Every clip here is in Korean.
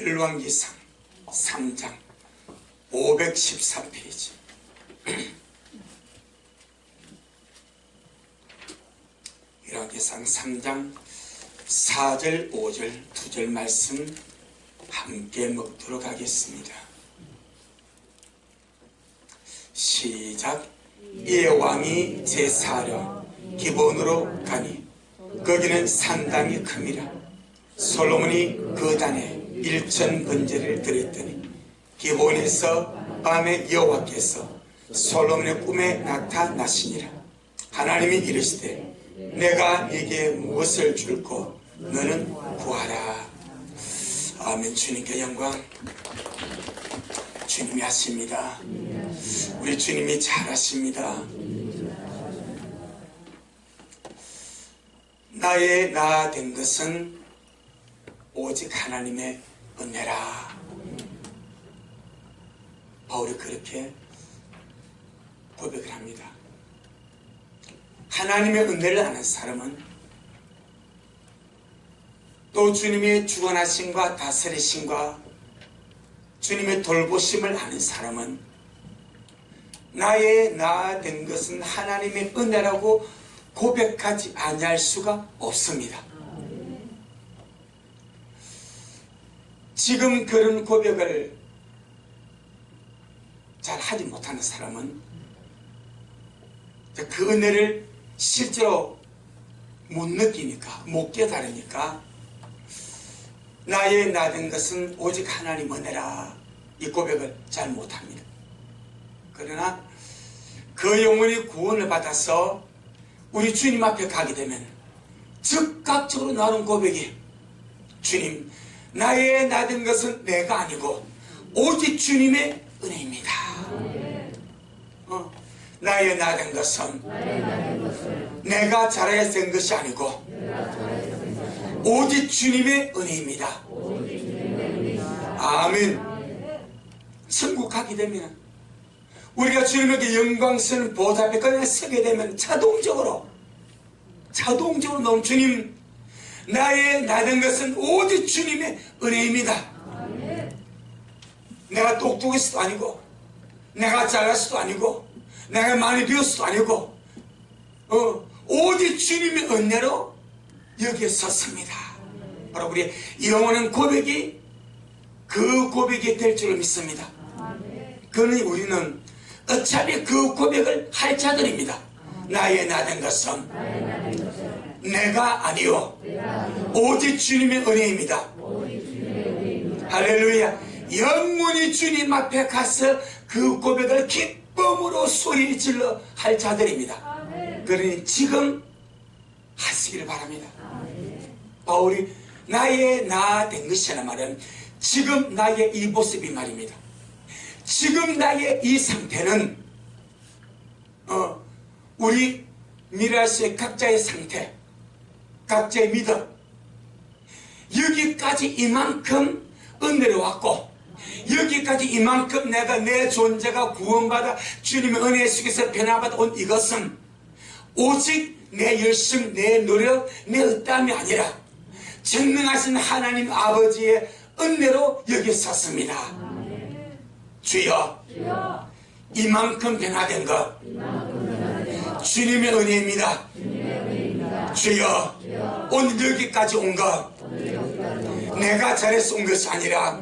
열왕기상 3장 514페이지. 열왕기상 3장 4절 5절 2절 말씀 함께 먹도록 하겠습니다. 시작. 이에 왕이 제사하려 기본으로 가니 거기는 산당이 큼이라. 솔로몬이 그 단에 1000번제를 드렸더니 기본에서 밤에 여호와께서 솔로몬의 꿈에 나타나시니라. 하나님이 이르시되 내가 네게 무엇을 줄고 너는 구하라. 아멘. 주님께 영광. 주님이 하십니다. 우리 주님이 잘하십니다. 나의 나 된 것은 오직 하나님의 은혜라. 바울이 그렇게 고백을 합니다. 하나님의 은혜를 아는 사람은 또 주님의 주관하심과 다스리심과 주님의 돌보심을 아는 사람은 나의 나 된 것은 하나님의 은혜라고 고백하지 아니할 수가 없습니다. 지금 그런 고백을 잘 하지 못하는 사람은 그 은혜를 실제로 못 느끼니까, 못 깨달으니까 나의 나 된 것은 오직 하나님 은혜라, 이 고백을 잘 못합니다. 그러나 그 영혼이 구원을 받아서 우리 주님 앞에 가게 되면 즉각적으로 나오는 고백이, 주님, 나의 나 된 것은 내가 아니고 오직 주님의 은혜입니다. 나의 나 된 것은 내가 잘해야 된 것이 아니고 오직 주님의 은혜입니다. 아멘. 천국 가게 되면 우리가 주님에게 영광스러운 보좌 앞에 서게 되면 자동적으로 나온 주님, 나의 나 된 것은 오직 주님의 은혜입니다. 내가 똑똑해서도 아니고 내가 잘나서도 아니고 내가 많이 배웠어도 아니고 오직 주님의 은혜로 여기에 섰습니다. 바로 우리 영원한 고백이 그 고백이 될 줄 믿습니다. 그러니 우리는 어차피 그 고백을 할 자들입니다. 나의 나 된 것은 내가 아니요 오직 주님의 은혜입니다. 할렐루야. 영원히 주님 앞에 가서 그 고백을 기쁨으로 소리 질러 할 자들입니다. 그러니 지금 하시기를 바랍니다. 바울이 나의 나 된 것이라는 말은 지금 나의 이 모습이 말입니다. 지금 나의 이 상태는 우리 미라스의 각자의 상태, 각자의 믿음, 여기까지 이만큼 은혜로 왔고 여기까지 이만큼 내가 내 존재가 구원받아 주님의 은혜 속에서 변화받아 온 이것은 오직 내 열심, 내 노력, 내 의땀이 아니라 전능하신 하나님 아버지의 은혜로 여기 섰습니다. 주여, 이만큼 변화된 것 주님의 은혜입니다. 주여, 오늘 여기까지 온 것 내가 잘해서 온 것이 아니라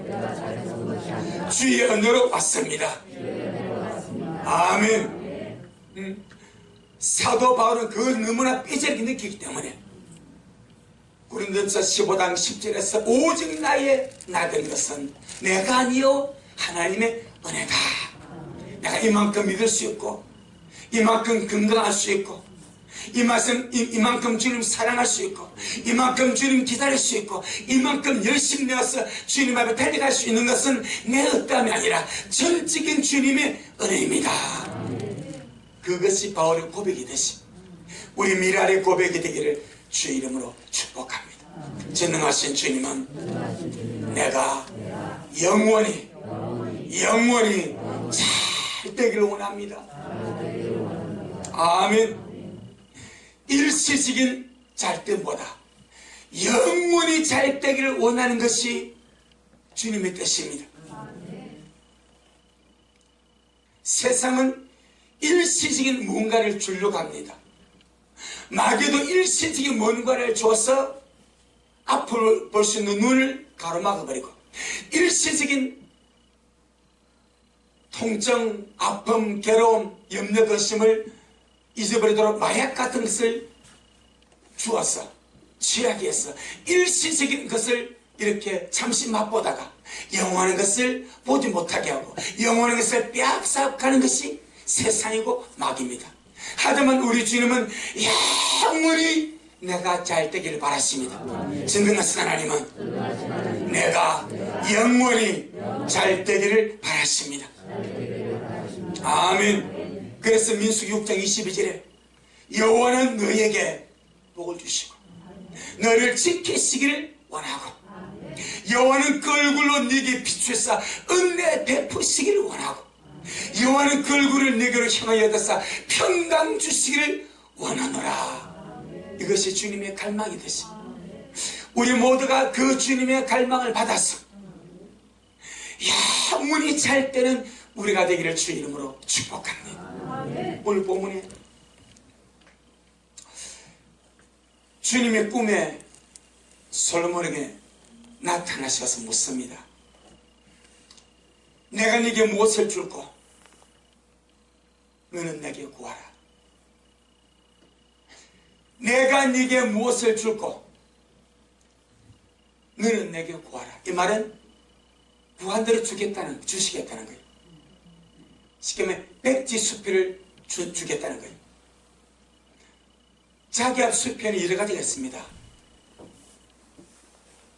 주의 은혜로 왔습니다. 아멘. 사도 바울은 그걸 너무나 삐질게 느끼기 때문에 고린도전서 15장 10절에서 오직 나의 나 된 것은 내가 아니요 하나님의 은혜다. 내가 이만큼 믿을 수 있고 이만큼 건강할 수 있고 이만큼 주님 사랑할 수 있고 이만큼 주님 기다릴 수 있고 이만큼 열심히 내어서 주님 앞에 달려갈 수 있는 것은 내 의땀이 아니라 전적인 주님의 은혜입니다. 그것이 바울의 고백이듯이 우리 미랄의 고백이 되기를 주의 이름으로 축복합니다. 전능하신 주님은 내가 영원히 잘 되기를 원합니다. 아멘. 일시적인 잘 때보다 영원히 잘 되기를 원하는 것이 주님의 뜻입니다. 세상은 일시적인 뭔가를 주려고 합니다. 마귀도 일시적인 뭔가를 줘서 앞을 볼 수 있는 눈을 가로막아버리고, 일시적인 통증, 아픔, 괴로움, 염려, 근심을 잊어버리도록 마약 같은 것을 주어서 취하게 해서 일시적인 것을 이렇게 잠시 맛보다가 영원한 것을 보지 못하게 하고 영원한 것을 빼앗아가는 것이 세상이고 마귀입니다. 하지만 우리 주님은 영원히 내가 잘 되기를 바라십니다. 진정하신 하나님은 내가 영원히 잘 되기를 바라십니다. 아멘. 그래서 민수기 6장 22절에 여호와는 너에게 복을 주시고 너를 지키시기를 원하고 여호와는 그 얼굴로 네게 비추사 은혜 베푸시기를 원하고 여호와는 그 얼굴을 네게로 향하여 드사 평강 주시기를 원하노라. 이것이 주님의 갈망이 되십니다. 우리 모두가 그 주님의 갈망을 받아서 영원히 잘 때는 우리가 되기를 주 이름으로 축복합니다. 오늘 본문에 주님의 꿈에 솔로몬에게 나타나셔서 묻습니다. 내가 네게 무엇을 줄고 너는 내게 구하라. 내가 네게 무엇을 줄고 너는 내게 구하라. 이 말은 구한 대로 주시겠다는 거예요. 쉽게 말하면 백지수표를 주겠다는 거예요. 자기 앞 수표는 여러 가지가 있습니다.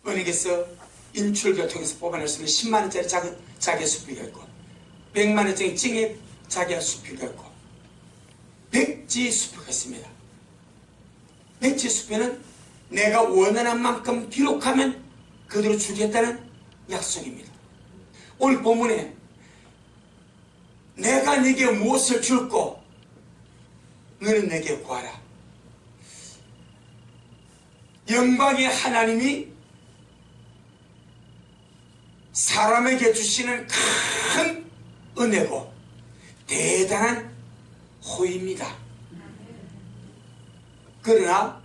은행에서 인출교 통해서 뽑아낼 수 있는 10만원짜리 자기 수표가 있고 100만원짜리 증액 자기 앞 수표가 있고 백지수표가 있습니다. 백지수표는 내가 원하는 만큼 기록하면 그대로 주겠다는 약속입니다. 오늘 본문에 내가 네게 무엇을 줄고 너는 내게 구하라. 영광의 하나님이 사람에게 주시는 큰 은혜고 대단한 호의입니다. 그러나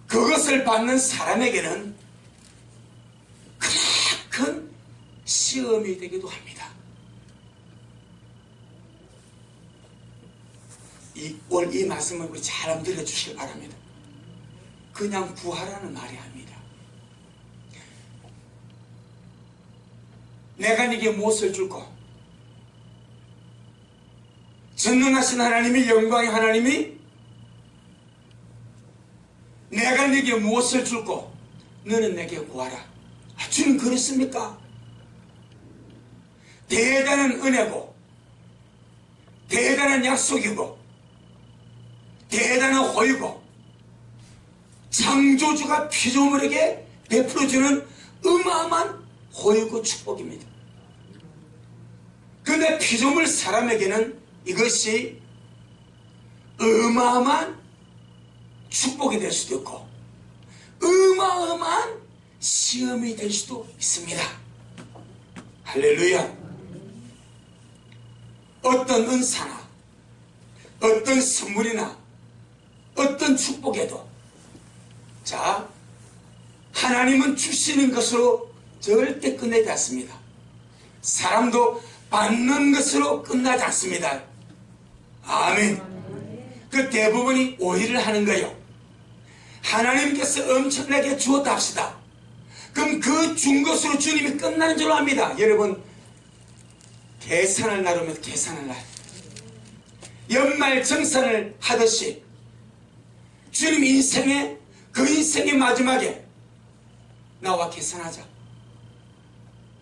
그것을 받는 사람에게는 큰 시험이 되기도 합니다. 오늘 이 말씀을 우리 잘 들어주시길 바랍니다. 그냥 구하라는 말이 아닙니다. 내가 네게 무엇을 줄고 전능하신 하나님이 영광의 하나님이 내가 네게 무엇을 줄고 너는 내게 구하라. 주님 그렇습니까? 대단한 은혜고 대단한 약속이고 대단한 호의고 창조주가 피조물에게 베풀어주는 어마어마한 호의고 축복입니다. 그런데 피조물 사람에게는 이것이 어마어마한 축복이 될 수도 있고 어마어마한 시험이 될 수도 있습니다. 할렐루야. 어떤 은사나 어떤 선물이나 어떤 축복에도 자 하나님은 주시는 것으로 절대 끝내지 않습니다. 사람도 받는 것으로 끝나지 않습니다. 아멘. 그 대부분이 오해를 하는 거예요. 하나님께서 엄청나게 주었다 합시다. 그럼 그 준 것으로 주님이 끝나는 줄 압니다. 여러분 계산을 나누면 계산을 날 연말 정산을 하듯이 주님 인생의 그 인생의 마지막에 나와 계산하자.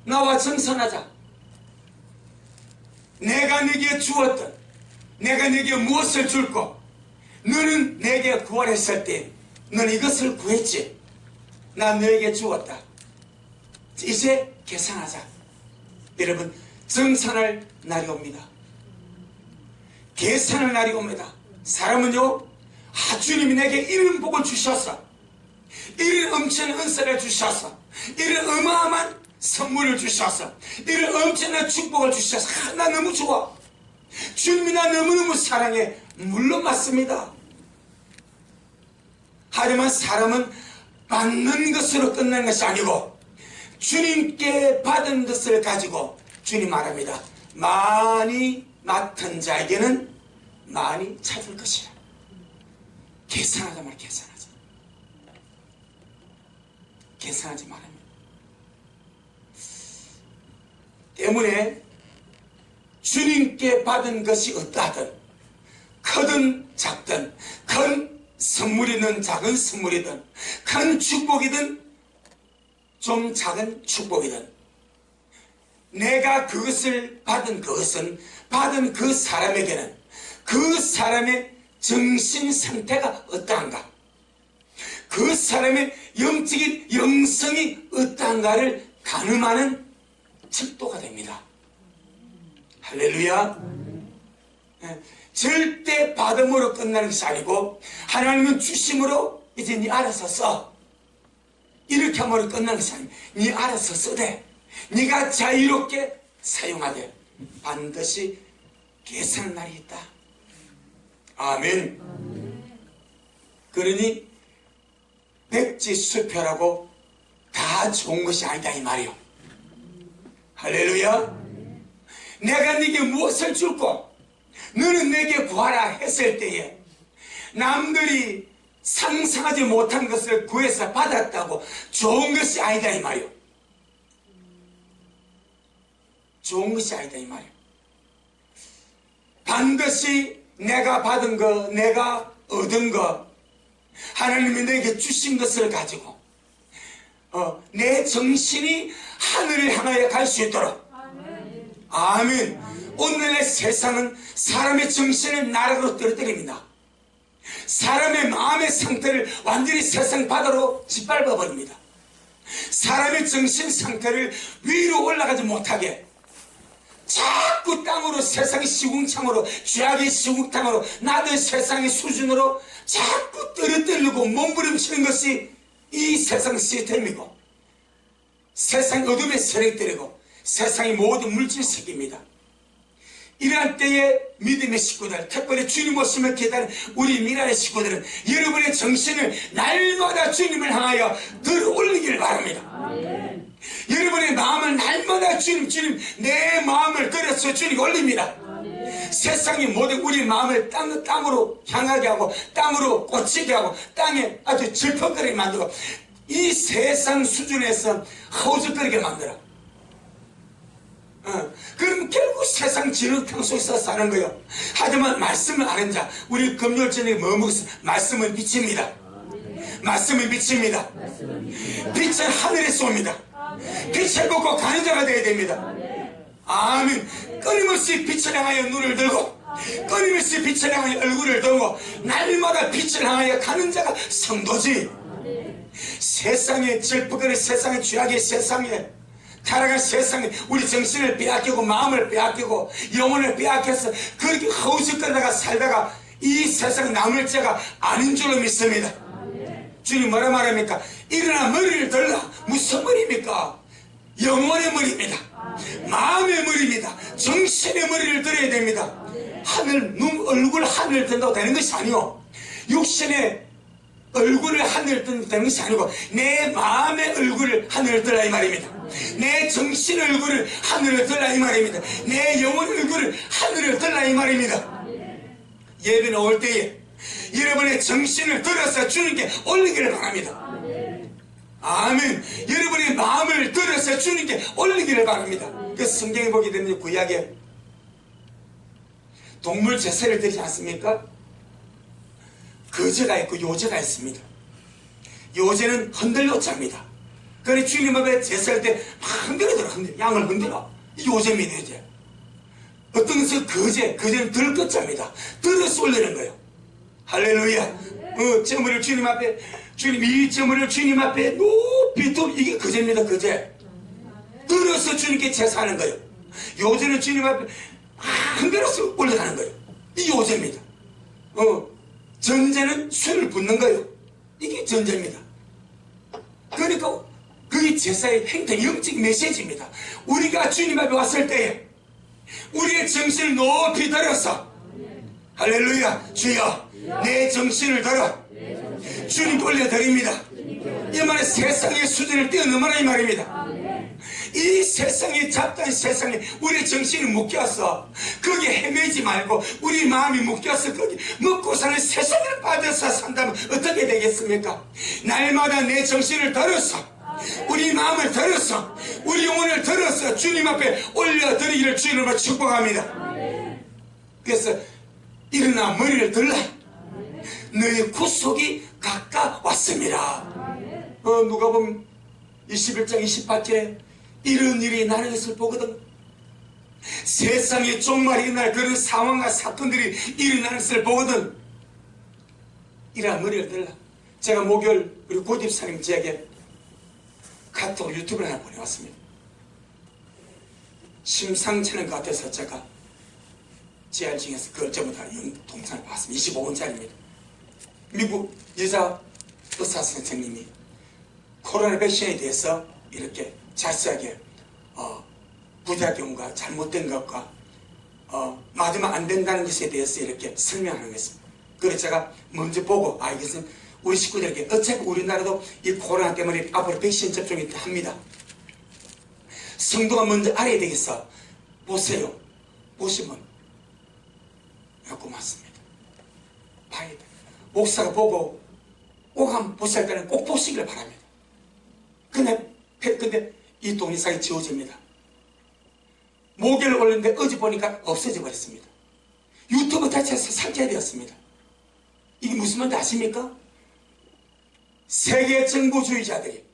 나와 정산하자. 내가 네게 주었던 내가 네게 무엇을 줄고 너는 내게 구원했을 때 너는 이것을 구했지. 난 너에게 주었다. 이제 계산하자. 여러분 정산할 날이 옵니다. 계산할 날이 옵니다. 사람은요 주님이 내게 이런 복을 주셨어. 이런 엄청난 은사를 주셔서 이런 어마어마한 선물을 주셔서 이런 엄청난 축복을 주셔서 나 너무 좋아. 주님이 나 너무너무 사랑해. 물론 맞습니다. 하지만 사람은 받는 것으로 끝나는 것이 아니고 주님께 받은 것을 가지고 주님 말합니다. 많이 맡은 자에게는 많이 찾을 것이라. 계산하자 말이야. 계산하지 말합니다. 때문에 주님께 받은 것이 어떠하든 크든 작든 큰 선물이든 작은 선물이든 큰 축복이든 좀 작은 축복이든 내가 그것을 받은 그것은 받은 그 사람에게는 그 사람의 정신 상태가 어떠한가, 그 사람의 영적인 영성이 어떠한가를 가늠하는 척도가 됩니다. 할렐루야. 절대 받음으로 끝나는 것이 아니고 하나님은 주심으로 이제 네 알아서 써. 이렇게 함으로 끝나는 것이 아니고 네 알아서 써대. 네가 자유롭게 사용하되 반드시 계산할 날이 있다. 아멘. 그러니 백지수표라고 다 좋은 것이 아니다 이 말이요. 할렐루야. 내가 네게 무엇을 줄고 너는 내게 구하라 했을 때에 남들이 상상하지 못한 것을 구해서 받았다고 좋은 것이 아니다 이 말이요. 좋은 것이 아니다 이 말이요. 반드시 내가 받은 거, 내가 얻은 거, 하나님이 내게 주신 것을 가지고 내 정신이 하늘을 향하여 갈 수 있도록. 아멘. 오늘의 세상은 사람의 정신을 나락으로 떨어뜨립니다. 사람의 마음의 상태를 완전히 세상 바다로 짓밟아 버립니다. 사람의 정신 상태를 위로 올라가지 못하게 자꾸 땅으로, 세상의 시궁창으로, 죄악의 시궁창으로, 나도 세상의 수준으로 자꾸 떨어뜨리고 몸부림치는 것이 이 세상 시스템이고 세상 어둠의 세력들이고 세상의 모든 물질 세계입니다. 이러한 때에 믿음의 식구들, 특별히 주님 오심을 기다리는 우리 미라의 식구들은 여러분의 정신을 날마다 주님을 향하여 들어 올리기를 바랍니다. 아멘. 여러분의 마음을 날마다 주님 내 마음을 들어서 주님 올립니다. 아멘. 세상이 모든 우리 마음을 땅으로 향하게 하고 땅으로 꽂히게 하고 땅에 아주 질퍽거리게 만들고 이 세상 수준에서 허우적거리게 만들어. 그럼 결국 세상 진흙탕 속에서 사는 거예요. 하지만 말씀을 아는 자, 우리 금요일 저녁에 뭐 먹었어? 말씀은 빛입니다. 말씀은 빛입니다. 빛은 하늘에서 옵니다. 빛을 보고 가는 자가 되어야 됩니다. 아멘. 끊임없이 빛을 향하여 눈을 들고 끊임없이 빛을 향하여 얼굴을 들고 날마다 빛을 향하여 가는 자가 성도지. 세상에 질퍽거리는 세상의 죄악의 세상에 타락한 세상에 우리 정신을 빼앗기고 마음을 빼앗기고 영혼을 빼앗겨서 그렇게 허우적거리다가 살다가 이 세상 남을 자가 아닌 줄로 믿습니다. 주님 뭐라 말합니까? 일어나 머리를 들라. 무슨 머리입니까? 영혼의 머리입니다. 마음의 머리입니다. 정신의 머리를 들어야 됩니다. 하늘, 눈, 얼굴 하늘을 든다고 되는 것이 아니오. 육신의 얼굴을 하늘을 든다고 되는 것이 아니고 내 마음의 얼굴을 하늘을 들라 이 말입니다. 내 정신 얼굴을 하늘을 들라 이 말입니다. 내 영혼 얼굴을 하늘을 들라 이 말입니다. 예배는 올 때에 여러분의 정신을 들어서 주님께 올리기를 바랍니다. 아멘. 여러분의 마음을 들어서 주님께 올리기를 바랍니다. 그 성경에 보게 되면 구약에 동물 제사를 드리지 않습니까? 거제가 있고 요제가 있습니다. 요제는 흔들요자입니다. 그래 주님 앞에 제사할 때 막 흔들어 양을 흔들어. 이 요제입니다. 이제 어떤 것은 거제는 들것자입니다. 들어서 올리는 거예요. 할렐루야. 제물을 주님 앞에 이 제물을 주님 앞에 높이 이게 거제입니다. 거제 들어서 주님께 제사하는 거예요. 요제는 주님 앞에 흔들어서 올라가는 거예요. 이 요제입니다. 전제는 술을 붓는 거예요. 이게 전제입니다. 그러니까 그게 제사의 행태, 영적 메시지입니다. 우리가 주님 앞에 왔을 때에 우리의 정신을 높이 들어서 할렐루야, 주여 내 정신을 들어 주님께 올려드립니다. 이 말은 세상의 수준을 뛰어넘어라 이 말입니다. 이 세상이 잡다한 세상에 우리 정신이 묶여서 거기에 헤매지 말고 우리 마음이 묶여서 거기 먹고 사는 세상을 빠져서 산다면 어떻게 되겠습니까? 날마다 내 정신을 들어서 우리 마음을 들어서 우리 영혼을 들어서 주님 앞에 올려드리기를 주님으로 축복합니다. 그래서 일어나 머리를 들라, 너의 구속이 가까웠습니다. 누가복음 21장 28절에 이런 일이 나는 것을 보거든. 세상에 종말이 날 그런 상황과 사건들이 일어나는 것을 보거든. 이라 머리를 들라. 제가 목요일 우리 고집사님 제게 카톡 유튜브를 하나 보내왔습니다. 심상찮은 것 같아서 제가 제알 중에서 그걸 전부 다 동영상을 봤습니다. 25분짜리입니다. 미국 여자 의사 선생님이 코로나 백신에 대해서 이렇게 자세하게 부작용과 잘못된 것과 맞으면 안 된다는 것에 대해서 이렇게 설명하는 것입니다. 그래서 제가 먼저 보고 이것은 우리 식구들에게 어차피 우리나라도 이 코로나 때문에 앞으로 백신 접종이 합니다. 성도가 먼저 알아야 되겠어. 보세요. 보시면 고맙습니다. 봐야 돼. 목사가 보고 꼭 한번 보실 때는 꼭 보시기를 바랍니다. 근데 이 동영상이 지워집니다. 목요일 올렸는데 어제 보니까 없어져 버렸습니다. 유튜브 자체에서 삭제되었습니다. 이게 무슨 말인지 아십니까? 세계 정부주의자들이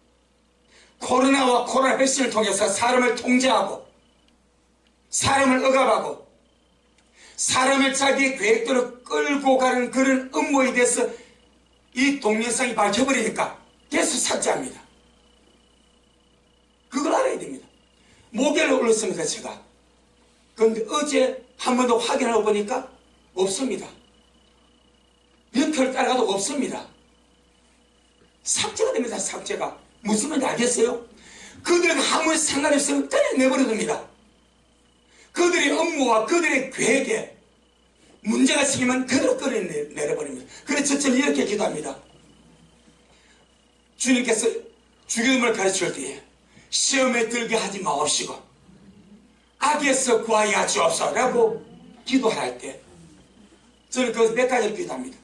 코로나와 코로나 백신을 통해서 사람을 통제하고 사람을 억압하고 사람을 자기의 계획대로 끌고 가는 그런 음모에 대해서 이 동영상이 밝혀버리니까 계속 삭제합니다. 그걸 알아야 됩니다. 목요일에 올렸습니다, 제가. 그런데 어제 한 번 더 확인하고 보니까 없습니다. 몇 표를 따라가도 없습니다. 삭제가 됩니다, 삭제가. 무슨 말인지 알겠어요? 그들에게 아무 상관이 없으면 그냥 내버려둡니다. 그들의 업무와 그들의 계획에 문제가 생기면 그대로 끌어내려버립니다. 그래서 저는 이렇게 기도합니다. 주님께서 죽임을 가르칠 때에 시험에 들게 하지 마옵시고 악에서 구하여 주옵소서라고 기도할 때 저는 그 몇 가지를 기도합니다.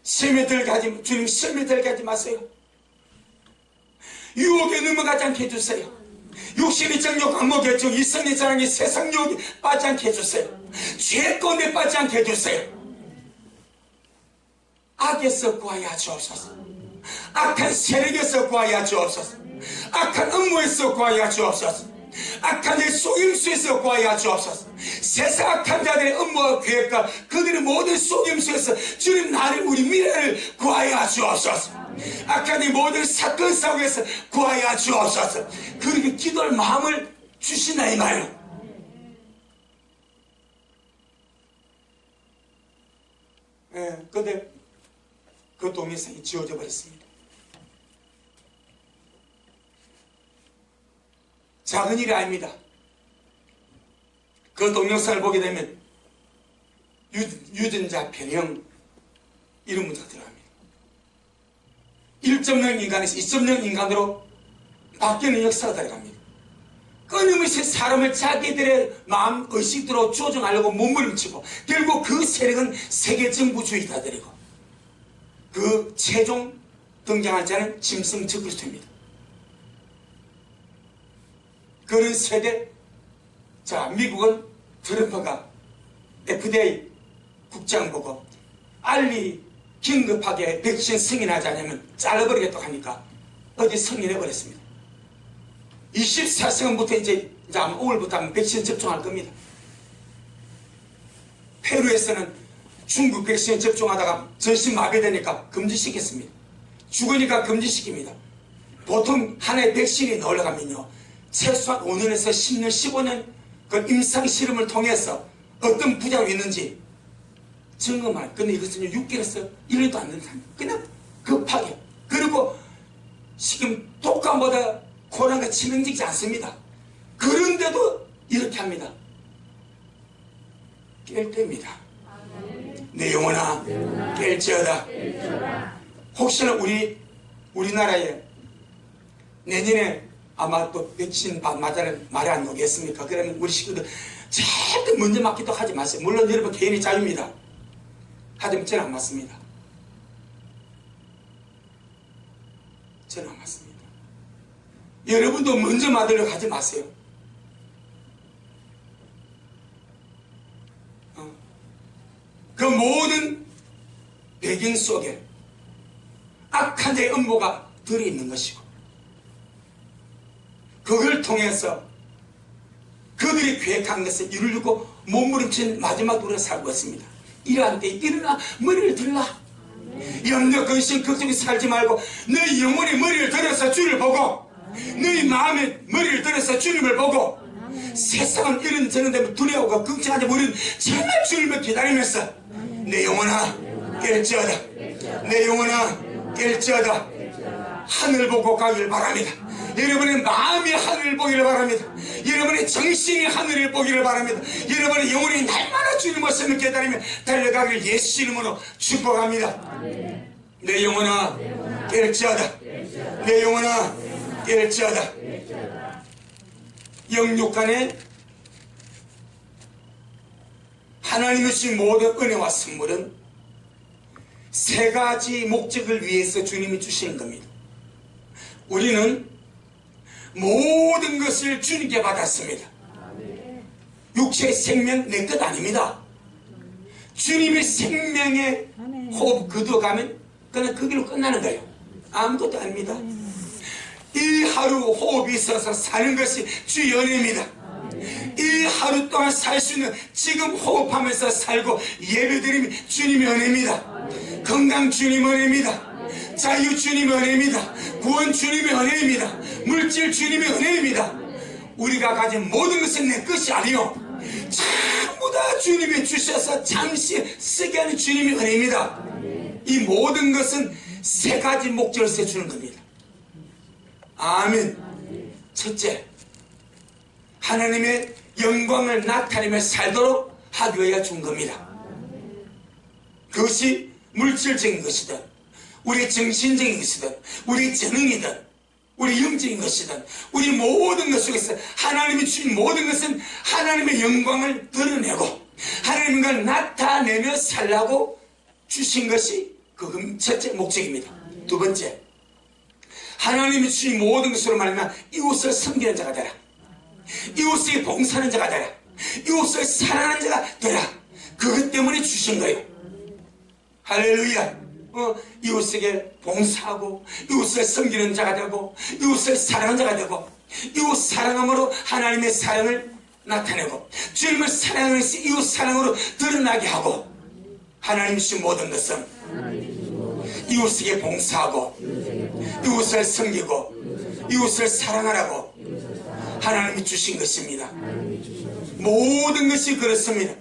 시험에 들게 하지, 주님 시험에 들게 하지 마세요. 유혹에 넘어가지 않게 해주세요. 육신의 정욕, 안목의 정, 이성의 자랑이 세상 유혹에 빠지지 않게 해주세요. 죄 가운데 빠지지 않게 해주세요. 악에서 구하여 주옵소서. 악한 세력에서 구하여 주옵소서. 악한 업무에서 구하여 주옵소서. 악한 일 속임수에서 구하여 주옵소서. 세상 악한 자들의 업무와 계획과 그들의 모든 속임수에서 주님 나를 우리 미래를 구하여 주옵소서. 악한 이 모든 사건 사고에서 구하여 주옵소서. 그렇게 기도할 마음을 주시나 이 말이에요. 근데 그 동영상이 지워져 버렸습니다. 작은 일이 아닙니다. 그 동영상을 보게 되면 유전자 변형 이런 문제가 들어갑니다. 1.0 인간에서 2.0 인간으로 바뀌는 역사가 들어갑니다. 끊임없이 사람을 자기들의 마음 의식대로 조정하려고 몸부림치고 결국 그 세력은 세계 정부주의자들이고 그 최종 등장할 자는 짐승 저그리스도입니다. 그런 세대, 자, 미국은 트럼프가 FDA 국장 보고 빨리 긴급하게 백신 승인하지 않으면 잘라버리겠다고 하니까 어제 승인해버렸습니다. 24시간부터 이제 아마 오늘부터 하면 백신 접종할 겁니다. 페루에서는 중국 백신 접종하다가 전신 마비되니까 금지시켰습니다. 죽으니까 금지시킵니다. 보통 하나의 백신이 나오려면요 최소한 5년에서 10년, 15년 그 임상실험을 통해서 어떤 부작용이 있는지 점검할. 근데 이것은 6개월에서 1년도 안 된다. 그냥 급하게. 그리고 지금 독감보다 코로나가 치명적이지 않습니다. 그런데도 이렇게 합니다. 깰 때입니다. 내 영혼아 깰지어다. 혹시나 우리나라에 내년에 아마 또 백신 맞아는 말이 안 오겠습니까? 그러면 우리 식구들 절대 먼저 맞기도 하지 마세요. 물론 여러분 개인의 자유입니다. 하지만 저는 안 맞습니다. 저는 안 맞습니다. 여러분도 먼저 맞으려고 하지 마세요. 그 모든 배경 속에 악한 자의 음모가 들어있는 것이고, 그걸 통해서 그들이 계획한 것을 이루려고 몸부림친 마지막 우리가 살고 있습니다. 이러한 때 일어나 머리를 들라. 염려 근심 걱정이 살지 말고 너희 영혼이 머리를 들어서 주를 보고, 너희 마음에 머리를 들어서 주님을 보고, 세상은 이런 저런 데면 두려워하고 걱정하지 우리는 정말 주님을 기다리면서 내 영혼아 깰지어다. 내 영혼아 깰지어다. 하늘 보고 가길 바랍니다. 여러분의 마음이 하늘을 보기를 바랍니다. 여러분의 정신이 하늘을 보기를 바랍니다. 여러분의 영혼이 날마다 주님 말씀을 기다리며 달려가길 예수 이름으로 축복합니다. 내 영혼아 깰지어다. 내 영혼아 깰지어다. 영육간에 하나님의 주신 모든 은혜와 선물은 세 가지 목적을 위해서 주님이 주시는 겁니다. 우리는 모든 것을 주님께 받았습니다. 육체의 생명 내 것 아닙니다. 주님의 생명에 호흡 거두어가면 그냥 그 길로 끝나는 거예요. 아무것도 아닙니다. 이 하루 호흡이 있어서 사는 것이 주의 은혜입니다. 이 하루 동안 살 수 있는 지금 호흡하면서 살고 예배드림이 주님의 은혜입니다. 건강 주님의 은혜입니다. 자유 주님의 은혜입니다. 구원 주님의 은혜입니다. 물질 주님의 은혜입니다. 우리가 가진 모든 것은 내 것이 아니요 전부 다 주님이 주셔서 잠시 쓰게 하는 주님의 은혜입니다. 이 모든 것은 세 가지 목적을 세주는 겁니다. 아멘. 첫째, 하나님의 영광을 나타내며 살도록 하기 위해 준 겁니다. 그것이 물질적인 것이든 우리 정신적인 것이든 우리 재능이든 우리 영적인 것이든 우리 모든 것 속에서 하나님이 주신 모든 것은 하나님의 영광을 드러내고 하나님과 나타내며 살라고 주신 것이 그 첫째 목적입니다. 두 번째, 하나님이 주신 모든 것으로 말하면 이웃을 섬기는 자가 되라. 이웃에게 봉사하는 자가 되라. 이웃을 사랑하는 자가 되라. 그것 때문에 주신 거예요. 할렐루야. 이웃에게 봉사하고 이웃을 섬기는 자가 되고 이웃을 사랑하는 자가 되고 이웃 사랑함으로 하나님의 사랑을 나타내고 주님을 사랑하는 것이 이웃 사랑으로 드러나게 하고 하나님이 주신 모든 것은 이웃에게 봉사하고 이웃을 섬기고 이웃을 사랑하라고 하나님이 주신 것입니다. 모든 것이 그렇습니다.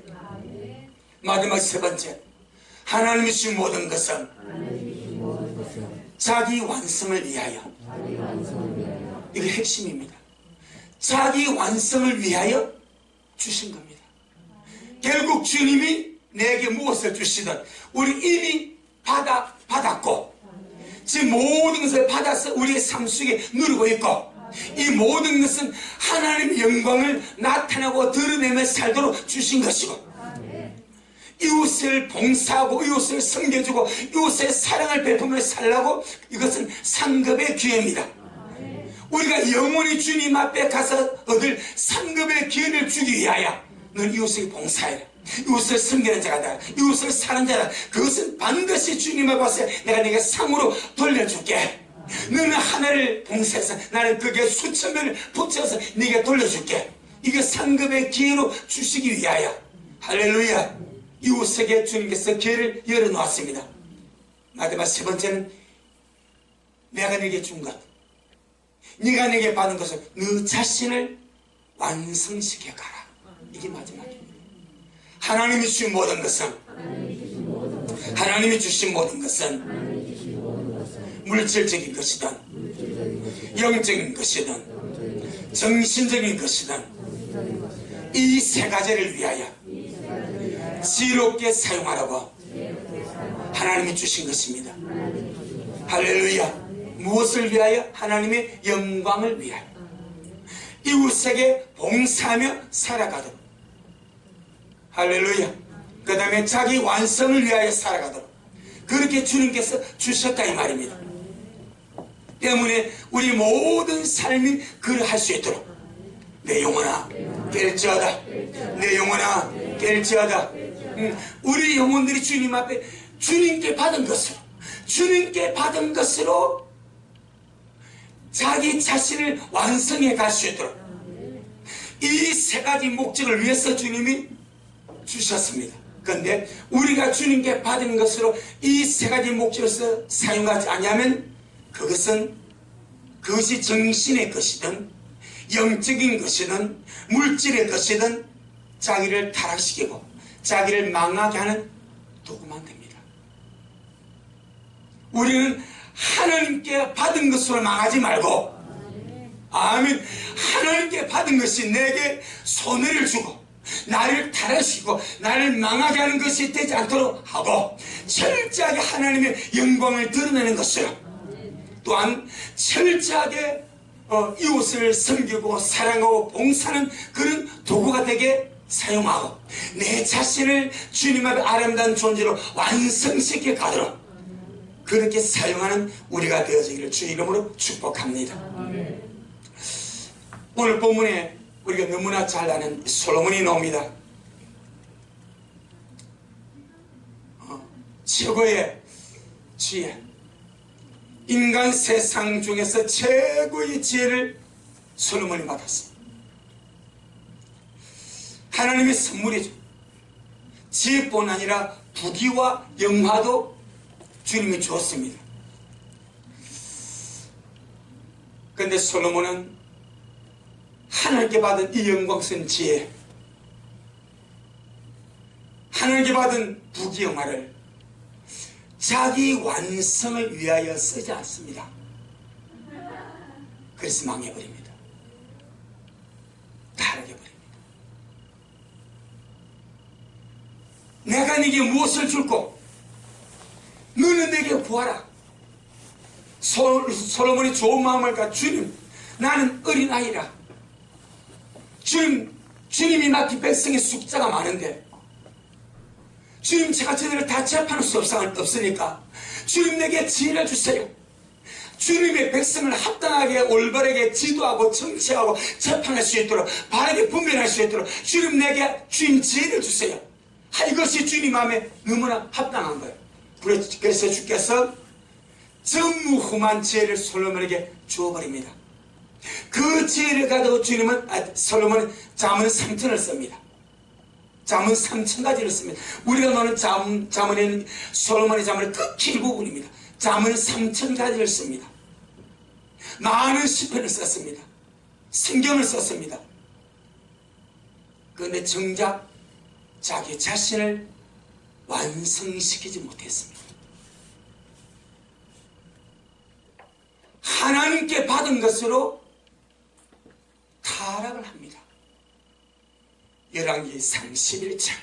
마지막 세 번째, 하나님이 주신 모든 것은 자기 완성을 위하여. 이게 핵심입니다. 자기 완성을 위하여 주신 겁니다. 결국 주님이 내게 무엇을 주시든 우리 이미 받았고 지금 모든 것을 받아서 우리의 삶 속에 누리고 있고 이 모든 것은 하나님의 영광을 나타내고 드러내며 살도록 주신 것이고 이웃을 봉사하고 이웃을 섬겨주고 이웃의 사랑을 베풀며 살라고 이것은 상급의 기회입니다. 우리가 영원히 주님 앞에 가서 얻을 상급의 기회를 주기 위하여 넌 이웃에게 봉사해라. 이웃을 섬기는 자가 되라. 이웃을 사는 자라. 그것은 반드시 주님을 봐서 내가 네게 상으로 돌려줄게. 너는 하나를 봉사해서 나는 그게 수천 명을 붙여서 네게 돌려줄게. 이게 상급의 기회로 주시기 위하여. 할렐루야. 이웃에게 주님께서 기회를 열어놓았습니다. 마지막 세 번째는 내가 네게 준 것, 네가 내게 받은 것을 너 자신을 완성시켜 가라. 이게 마지막입니다. 하나님이 주신 모든 것은 물질적인 것이든 영적인 것이든 정신적인 것이든 이 세 가지를 위하여 지혜롭게 사용하라고 하나님이 주신 것입니다. 할렐루야. 무엇을 위하여? 하나님의 영광을 위하여, 이웃에게 봉사하며 살아가도록. 할렐루야. 그 다음에 자기 완성을 위하여 살아가도록 그렇게 주님께서 주셨다 이 말입니다. 때문에 우리 모든 삶이 그러할 수 있도록 내 영혼아 깰지어다, 내 영혼아 깰지어다. 우리 영혼들이 주님 앞에 주님께 받은 것으로 자기 자신을 완성해 갈 수 있도록 이 세 가지 목적을 위해서 주님이 주셨습니다. 그런데 우리가 주님께 받은 것으로 이 세 가지 목적에서 사용하지 않으면 그것이 정신의 것이든 영적인 것이든 물질의 것이든 자기를 타락시키고 자기를 망하게 하는 도구만 됩니다. 우리는 하나님께 받은 것으로 망하지 말고, 아멘, 하나님께 받은 것이 내게 손해를 주고 나를 타락시키고 나를 망하게 하는 것이 되지 않도록 하고 철저하게 하나님의 영광을 드러내는 것이요, 또한 철저하게 이웃을 섬기고 사랑하고 봉사하는 그런 도구가 되게 사용하고 내 자신을 주님 앞에 아름다운 존재로 완성시켜 가도록 그렇게 사용하는 우리가 되어지기를 주 이름으로 축복합니다. 오늘 본문에 우리가 너무나 잘 아는 솔로몬이 나옵니다. 최고의 지혜, 인간 세상 중에서 최고의 지혜를 솔로몬이 받았습니다. 하나님의 선물이죠. 지혜뿐 아니라 부귀와 영화도 주님이 주었습니다. 그런데 솔로몬은 하나님께 받은 이 영광스러운 지혜, 하나님께 받은 부귀 영화를 자기 완성을 위하여 쓰지 않습니다. 그래서 망해버립니다. 타락해버립니다. 내가 네게 무엇을 줄고 너는 내게 구하라. 솔로몬이 좋은 마음을 갖고 주님, 나는 어린아이라. 주님이 맡긴 백성의 숫자가 많은데 주님, 제가 저들을 다 재판할 수 없으니까 주님 내게 지혜를 주세요. 주님의 백성을 합당하게 올바르게 지도하고 정치하고 재판할 수 있도록 바르게 분별할 수 있도록 주님 내게 주님 지혜를 주세요. 이것이 주님 마음에 너무나 합당한 거예요. 그래서 주께서 전무후무한 지혜를 솔로몬에게 주어버립니다. 그 지혜를 가지고 솔로몬은 잠언 3천을 씁니다. 잠언 3,000가지를 씁니다. 우리가 노는 잠언에는 솔로몬의 잠언의 극히 일부분입니다. 잠언 3,000가지를 씁니다. 많은 시편을 썼습니다. 성경을 썼습니다. 그런데 정작 자기 자신을 완성시키지 못했습니다. 하나님께 받은 것으로 타락을 합니다. 열왕기상 11장.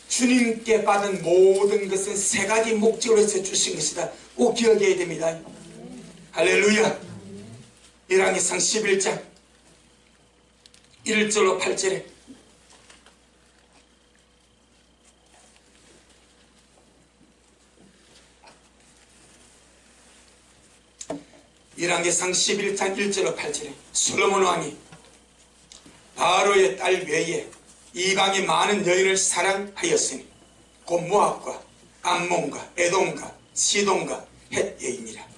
주님께 받은 모든 것은 세 가지 목적으로 해서 주신 것이다. 꼭 기억해야 됩니다. 할렐루야. 열왕기상 11장 1절로 8절에 열왕기상 11장 1절로 8절에 솔로몬 왕이 바로의 딸 외에 이방의 많은 여인을 사랑하였으니 곧 모압과 암몬과 에돔과 시돈과 헷 여인이라.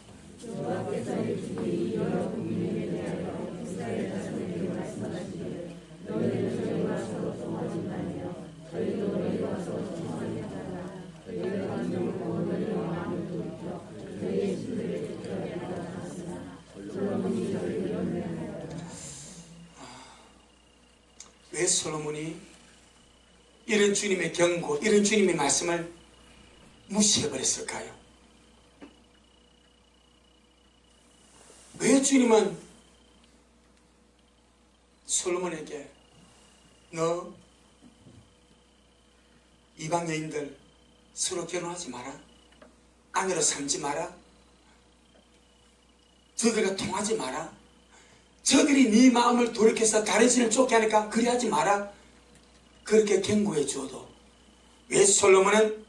왜 솔로몬이 이런 주님의 경고, 이런 주님의 말씀을 무시해버렸을까요? 왜 주님은 솔로몬에게 너 이방 여인들 서로 결혼하지 마라, 아내로 삼지 마라, 저들과 통하지 마라, 저들이 네 마음을 돌이켜서 다른 신을 쫓게 하니까 그리하지 마라, 그렇게 경고해 주어도 왜 솔로몬은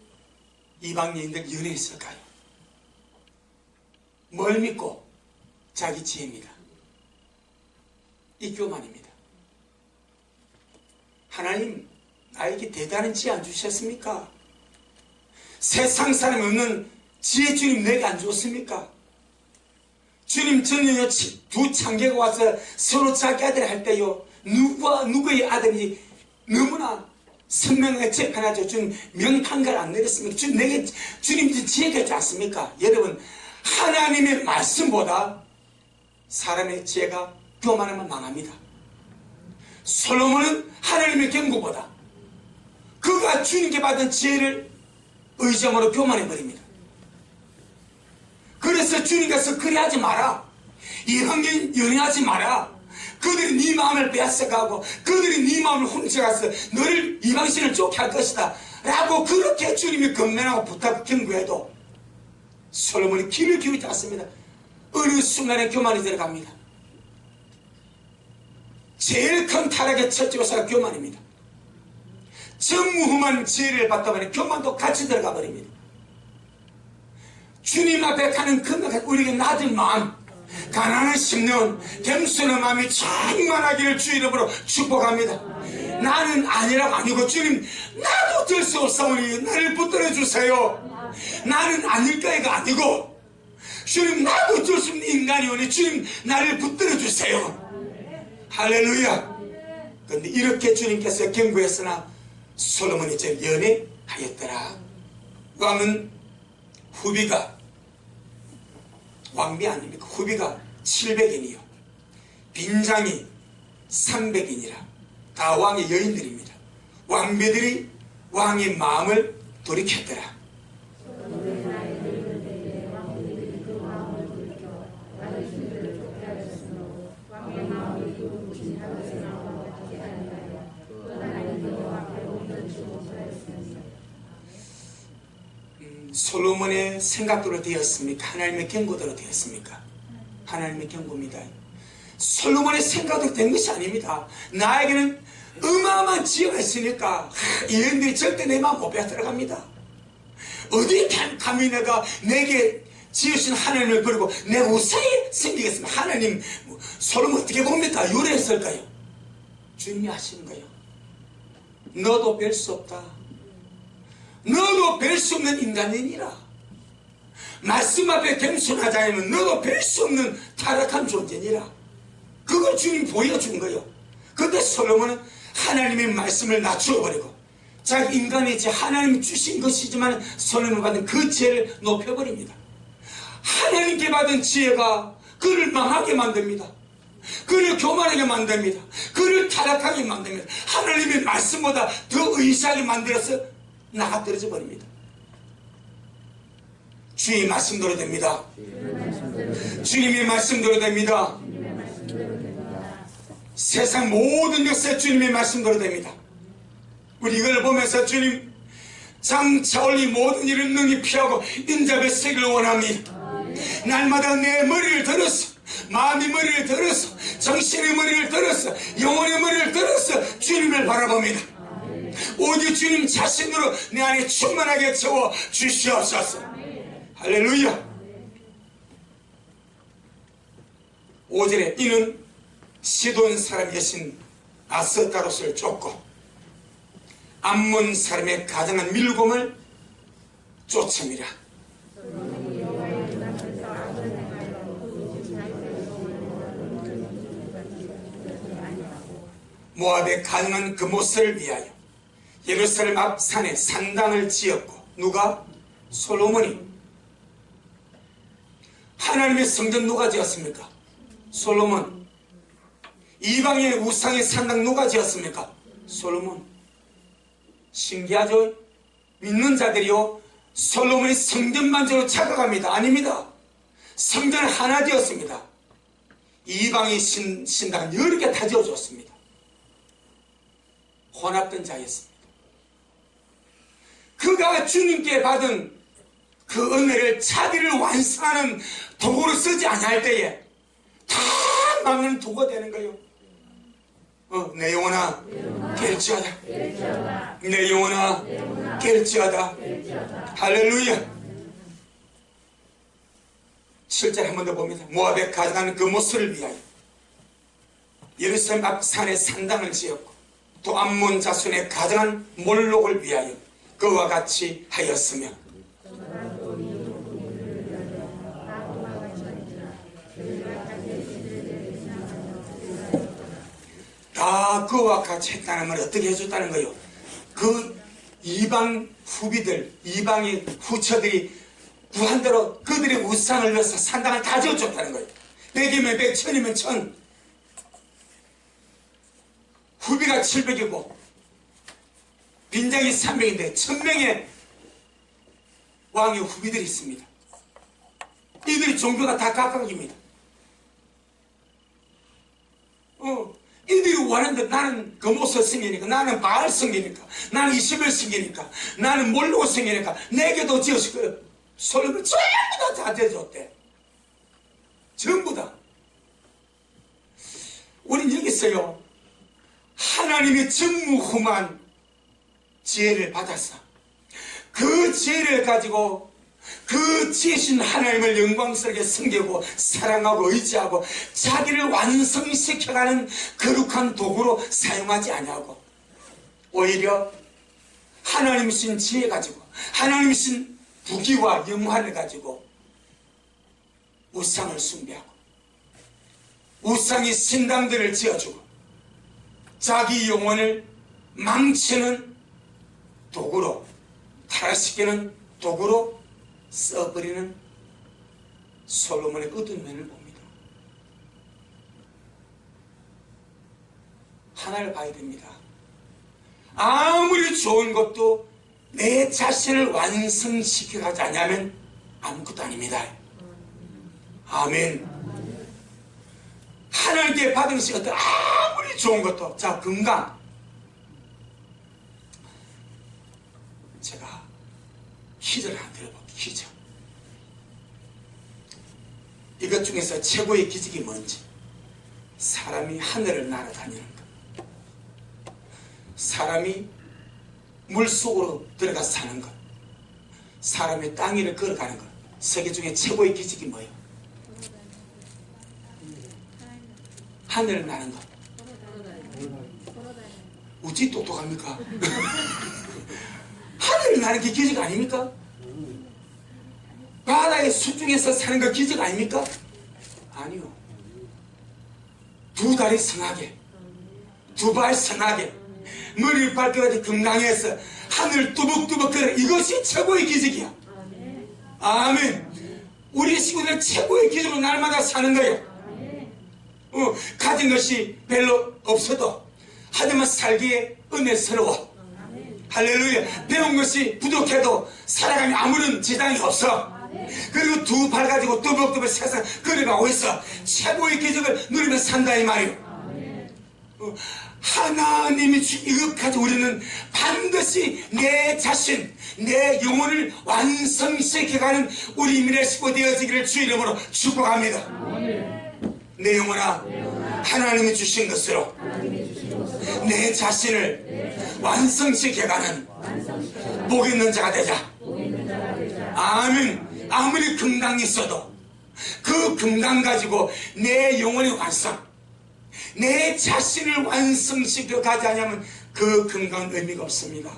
이방 여인들 연애했을까요? 뭘 믿고? 자기 지혜입니다. 이 교만입니다. 하나님 나에게 대단한 지혜 안 주셨습니까? 세상 사람이 없는 지혜 주님 내게 안 주었습니까? 주님 전혀 두 창계가 와서 서로 자기 아들 할 때요, 누구의 아들이 너무나 선명하게 재판하죠. 주님 명판가를 안 내렸습니까? 주님 지혜가 있지 않습니까? 여러분, 하나님의 말씀보다 사람의 지혜가 교만하면 망합니다. 솔로몬은 하나님의 경고보다 그가 주님께 받은 지혜를 의정으로 교만해버립니다. 그래서 주님께서 그리하지 마라, 이방인 연애하지 마라, 그들이 네 마음을 빼앗아가고 그들이 네 마음을 훔쳐가서 너를 이방신을 쫓게 할 것이다 라고 그렇게 주님이 건면하고 부탁 경고해도 솔로몬이 귀를 기울이지 않습니다. 어느 순간에 교만이 들어갑니다. 제일 큰 타락의 첫째 요소가 교만입니다. 전무후무한 지혜를 받다 보니 교만도 같이 들어가 버립니다. 주님 앞에 가는 건강한 우리에게 낮은 마음, 가난한 심령, 겸손한 마음이 충만하기를 주 이름으로 축복합니다. 나는 아니라고 아니고 주님 나도 될 수 없사오니 나를 붙들어 주세요. 나는 아닐까이가 아니고 주님 나도 될 수 없는 인간이오니 주님 나를 붙들어 주세요. 할렐루야. 그런데 이렇게 주님께서 경고했으나 솔로몬이 저 연애하였더라. 왕은 후비가 왕비 아닙니까? 후비가 700인이요 빈장이 300인이라 다 왕의 여인들입니다. 왕비들이 왕의 마음을 돌이켰더라. 솔로몬의 생각대로 되었습니까? 하나님의 경고대로 되었습니까? 하나님의 경고입니다. 솔로몬의 생각대로 된 것이 아닙니다. 나에게는 어마어마한 지혜가 있으니까 이 여인들이 절대 내 마음 못 빼앗아 들어갑니다. 어디 감히 내게 지으신 하나님을 버리고 내 우상이 생기겠습니까? 하나님 솔로몬 어떻게 봅니까? 요래했을까요? 주님이 하시는 거예요. 너도 뵐 수 없다. 너도 뵐 수 없는 인간이니라. 말씀 앞에 겸손하지 않으면 너도 뵐 수 없는 타락한 존재니라. 그걸 주님 보여준 거예요. 그런데 솔로몬은 하나님의 말씀을 낮추어버리고 자기 인간이지 하나님이 주신 것이지만 솔로몬이 받은 그 지혜를 높여버립니다. 하나님께 받은 지혜가 그를 망하게 만듭니다. 그를 교만하게 만듭니다. 그를 타락하게 만듭니다. 하나님의 말씀보다 더 의시하게 만들어서 나가 떨어져 버립니다. 주의 말씀대로 됩니다. 주님의 말씀대로 됩니다. 세상 모든 것에 주님의 말씀대로 됩니다. 우리 이걸 보면서 주님 장차 올리 모든 일을 능히 피하고 인자의 세기를 원합니다. 날마다 내 머리를 들어서 마음의 머리를 들어서 정신의 머리를 들어서 영혼의 머리를 들어서 주님을 바라봅니다. 오직 주님 자신으로 내 안에 충만하게 채워 주시옵소서. 할렐루야. 5절에 이는 시돈 사람 여신 아스타롯을 쫓고 암몬 사람의 가장한 밀곰을 쫓음이라. 모압의 가능한 그 모세를 위하여 예루살렘 앞 산에 산당을 지었고 누가? 솔로몬이. 하나님의 성전 누가 지었습니까? 솔로몬. 이방의 우상의 산당 누가 지었습니까? 솔로몬. 신기하죠? 믿는 자들이요 솔로몬이 성전만으로 착각합니다. 아닙니다. 성전을 하나 지었습니다. 이방의 신당은 여러 개 다 지어줬습니다. 혼합된 자였습니다. 그가 주님께 받은 그 은혜를 자기를 완성하는 도구로 쓰지 않을 때에 다 막는 도구가 되는 거예요. 내 영혼아 깨울지어다. 내 영혼아 깨울지어다. 할렐루야. 7절 한 번 더 봅니다. 모압에 가져가는 그 모습을 위하여 예루살렘 앞 산에 산당을 지었고 또 암몬 자손에 가져간 몰록을 위하여 그와 같이 하였으며 다 그와 같이 했다는 말 어떻게 해줬다는 거예요? 그 이방 후비들, 이방의 후처들이 구한대로 그들의 우상을 위해서 산당을 다 지어줬다는 거예요. 100이면 100, 1000이면 1000. 후비가 700이고 빈장이 300인데 1000명의 왕의 후비들이 있습니다. 이들이 종교가 다 각각입니다. 이들이 원하는데 나는 금오서 성이니까, 나는 바알 성이니까, 나는 이스벨 성이니까, 나는 몰로 성이니까 내게도 지었을 거예요. 솔로몬 전부 다 지어줬대. 전부 다. 우린 여기 있어요. 하나님의 전무후무한 지혜를 받았어. 그 지혜를 가지고 그 지혜신 하나님을 영광스럽게 섬기고 사랑하고 의지하고 자기를 완성시켜가는 거룩한 도구로 사용하지 아니하고 오히려 하나님이신 지혜 가지고 하나님이신 부귀와 영화를 가지고 우상을 숭배하고 우상의 신당들을 지어주고 자기 영혼을 망치는 도구로 타락시키는 도구로 써버리는 솔로몬의 어두운 면을 봅니다. 하나를 봐야 됩니다. 아무리 좋은 것도 내 자신을 완성시켜가지 않으면 아무것도 아닙니다. 아멘. 하나님께 받은 것이 어떤 아무리 좋은 것도, 자, 건강. 제가 기적을 하나 들어볼게요. 기적. 이것 중에서 최고의 기적이 뭔지. 사람이 하늘을 날아다니는 것, 사람이 물속으로 들어가 사는 것, 사람이 땅 위를 걸어가는 것. 세계 중에 최고의 기적이 뭐예요? 하늘을 나는 것. 어찌 똑똑합니까? 하늘을 나는 게 기적 아닙니까? 바다의 수중에서 사는 거 기적 아닙니까? 아니요. 두 다리 성하게, 두 발 성하게, 머리를 발끝까지 건강해서 하늘 뚜벅뚜벅 걸어. 이것이 최고의 기적이야. 아멘. 우리 식구들은 최고의 기적으로 날마다 사는 거예요. 가진 것이 별로 없어도 하지만 살기에 은혜스러워. 할렐루야. 배운 것이 부족해도 살아가면 아무런 지장이 없어. 그리고 두 발 가지고 뚜벅뚜벅 세상 걸어가고 있어. 최고의 기적을 누리며 산다 이 말이에요. 하나님이 이것 가지고 우리는 반드시 내 자신, 내 영혼을 완성시켜가는 우리 미래 식구 되어지기를 주 이름으로 축복합니다. 내 영혼아, 하나님이 주신 것으로 내 자신을 완성시켜가는 복 있는 자가 되자. 아멘. 아무리 건강이 있어도 그 건강 가지고 내 영혼의 완성, 내 자신을 완성시켜 가지 않으면 그 건강은 의미가 없습니다.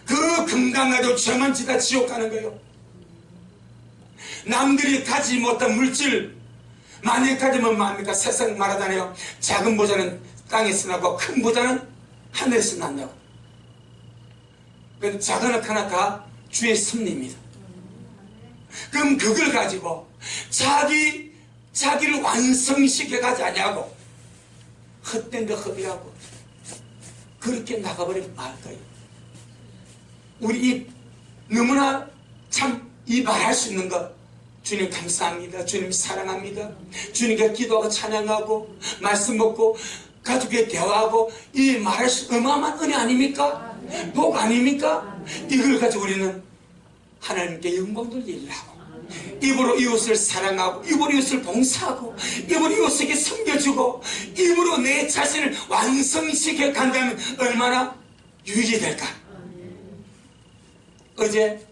그 건강 가지고 죄만 지다 지옥 가는 거예요. 남들이 가지 못한 물질 많이 가지면 뭐합니까? 세상 말하잖아요. 작은 보자는 땅에서 나고 큰 보자는 하늘에서 난다고. 그럼 작은 억 하나 다 주의 섭리입니다. 그럼 그걸 가지고 자기를 완성시켜 가지 아니하고 헛된 거 허비하고 그렇게 나가버리면 말까요? 우리 입 너무나 참 이 말할 수 있는 거 주님 감사합니다. 주님 사랑합니다. 주님께 기도하고 찬양하고 말씀 먹고 가족에 대화하고 이 말할 수 어마어마한 은혜 아닙니까? 복 아닙니까? 이걸 가지고 우리는 하나님께 영광 돌리려고 입으로 이웃을 사랑하고 입으로 이웃을 봉사하고 입으로 이웃에게 섬겨주고 입으로 내 자신을 완성시켜 간다면 얼마나 유익이 될까? 어제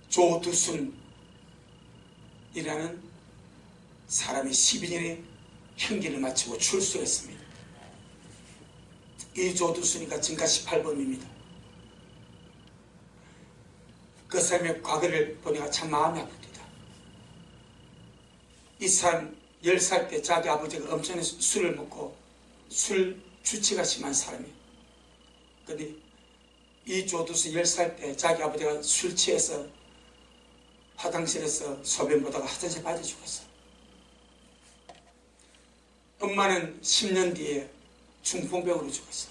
조두순이라는 사람이 12년의 형기를 마치고 출소했습니다. 이 조두순이가 증가 18범입니다. 그 사람의 과거를 보니까 참 마음이 아픕니다. 이 사람 10살 때 자기 아버지가 엄청난 술을 먹고 술 주치가 심한 사람이에요. 근데 이 조두순 10살 때 자기 아버지가 술 취해서 화장실에서 소변 보다가 화장실에 빠져 죽었어. 엄마는 10년 뒤에 중풍병으로 죽었어.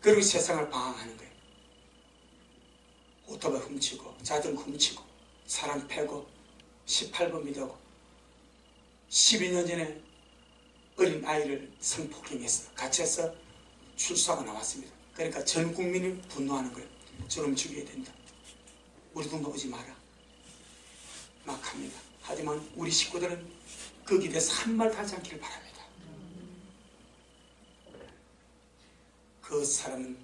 그리고 세상을 방황하는 거예요. 오토바이 훔치고 자전거 훔치고 사람 패고 18범이 되고 12년 전에 어린 아이를 성폭행해서 갇혀서 출소하고 나왔습니다. 그러니까 전 국민이 분노하는 거예요. 저놈 죽여야 된다. 우리도 먹지 마라. 막 합니다. 하지만 우리 식구들은 거기에 대해서 한 말도 하지 않기를 바랍니다. 그 사람은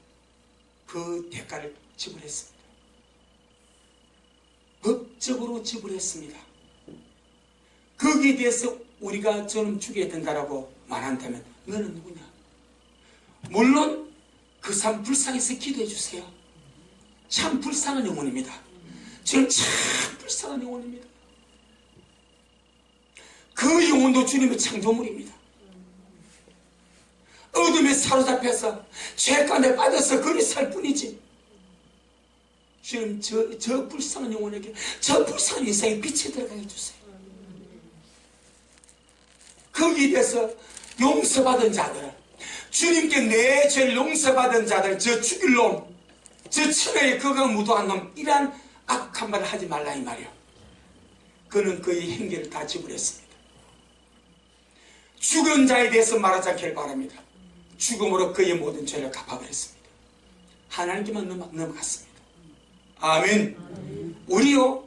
그 대가를 지불했습니다. 법적으로 지불했습니다. 거기에 대해서 우리가 저놈 죽여야 된다라고 말한다면 너는 누구냐? 물론 그 사람 불쌍해서 기도해 주세요. 참 불쌍한 영혼입니다. 저는 참 불쌍한 영혼입니다. 그 영혼도 주님의 창조물입니다. 어둠에 사로잡혀서 죄 가운데 빠져서 거기 살 뿐이지. 주님 저 불쌍한 영혼에게 저 불쌍한 인생에 빛이 들어가게 해주세요. 거기에 대해서 용서받은 자들, 주님께 내 죄를 용서받은 자들, 저 죽일 놈, 저 천하에 거가 무도한 놈, 이러한 악한 말을 하지 말라 이 말이요. 그는 그의 행위를 다 지불했습니다. 죽은 자에 대해서 말하지 않기를 바랍니다. 죽음으로 그의 모든 죄를 갚아버렸습니다. 하나님께만 넘어갔습니다. 아멘. 우리요,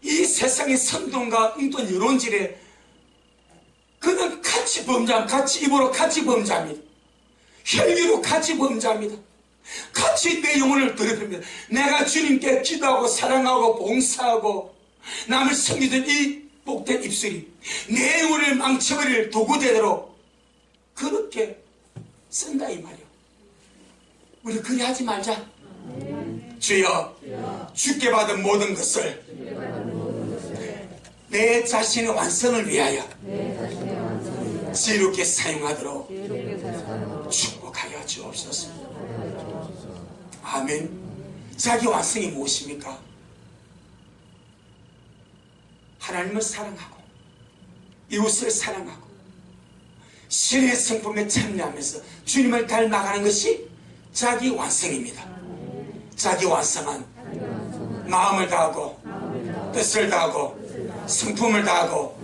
이 세상의 선동과 인돈 여론질에 그는 같이 범죄합니다. 같이 입으로 같이 범죄합니다. 혈기로 같이 범죄합니다. 같이 내 영혼을 더럽힙니다. 내가 주님께 기도하고 사랑하고 봉사하고 남을 섬기던 이 복된 입술이 내 영혼을 망쳐버릴 도구대로 그렇게 쓴다 이 말이요. 우리 그리 하지 말자. 주여, 주께 받은 모든 것을 내 자신의 완성을 위하여 지혜롭게 사용하도록 축복하여 주옵소서. 아멘. 자기 완성이 무엇입니까? 하나님을 사랑하고 이웃을 사랑하고 신의 성품에 참여하면서 주님을 닮아가는 것이 자기 완성입니다. 자기 완성은 마음을 다하고 뜻을 다하고 성품을 다하고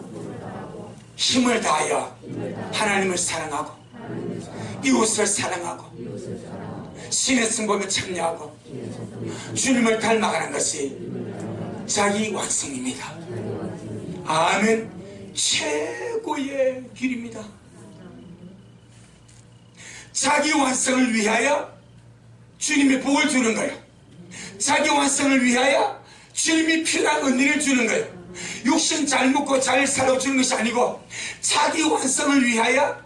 힘을 다하여 하나님을 사랑하고 이웃을 사랑하고 신의 성품에 참여하고 주님을 닮아가는 것이 자기 완성입니다. 아멘. 최고의 길입니다. 자기 완성을 위하여 주님이 복을 주는 거예요. 자기 완성을 위하여 주님이 필요한 은혜를 주는 거예요. 육신 잘 먹고 잘 살아주는 것이 아니고 자기 완성을 위하여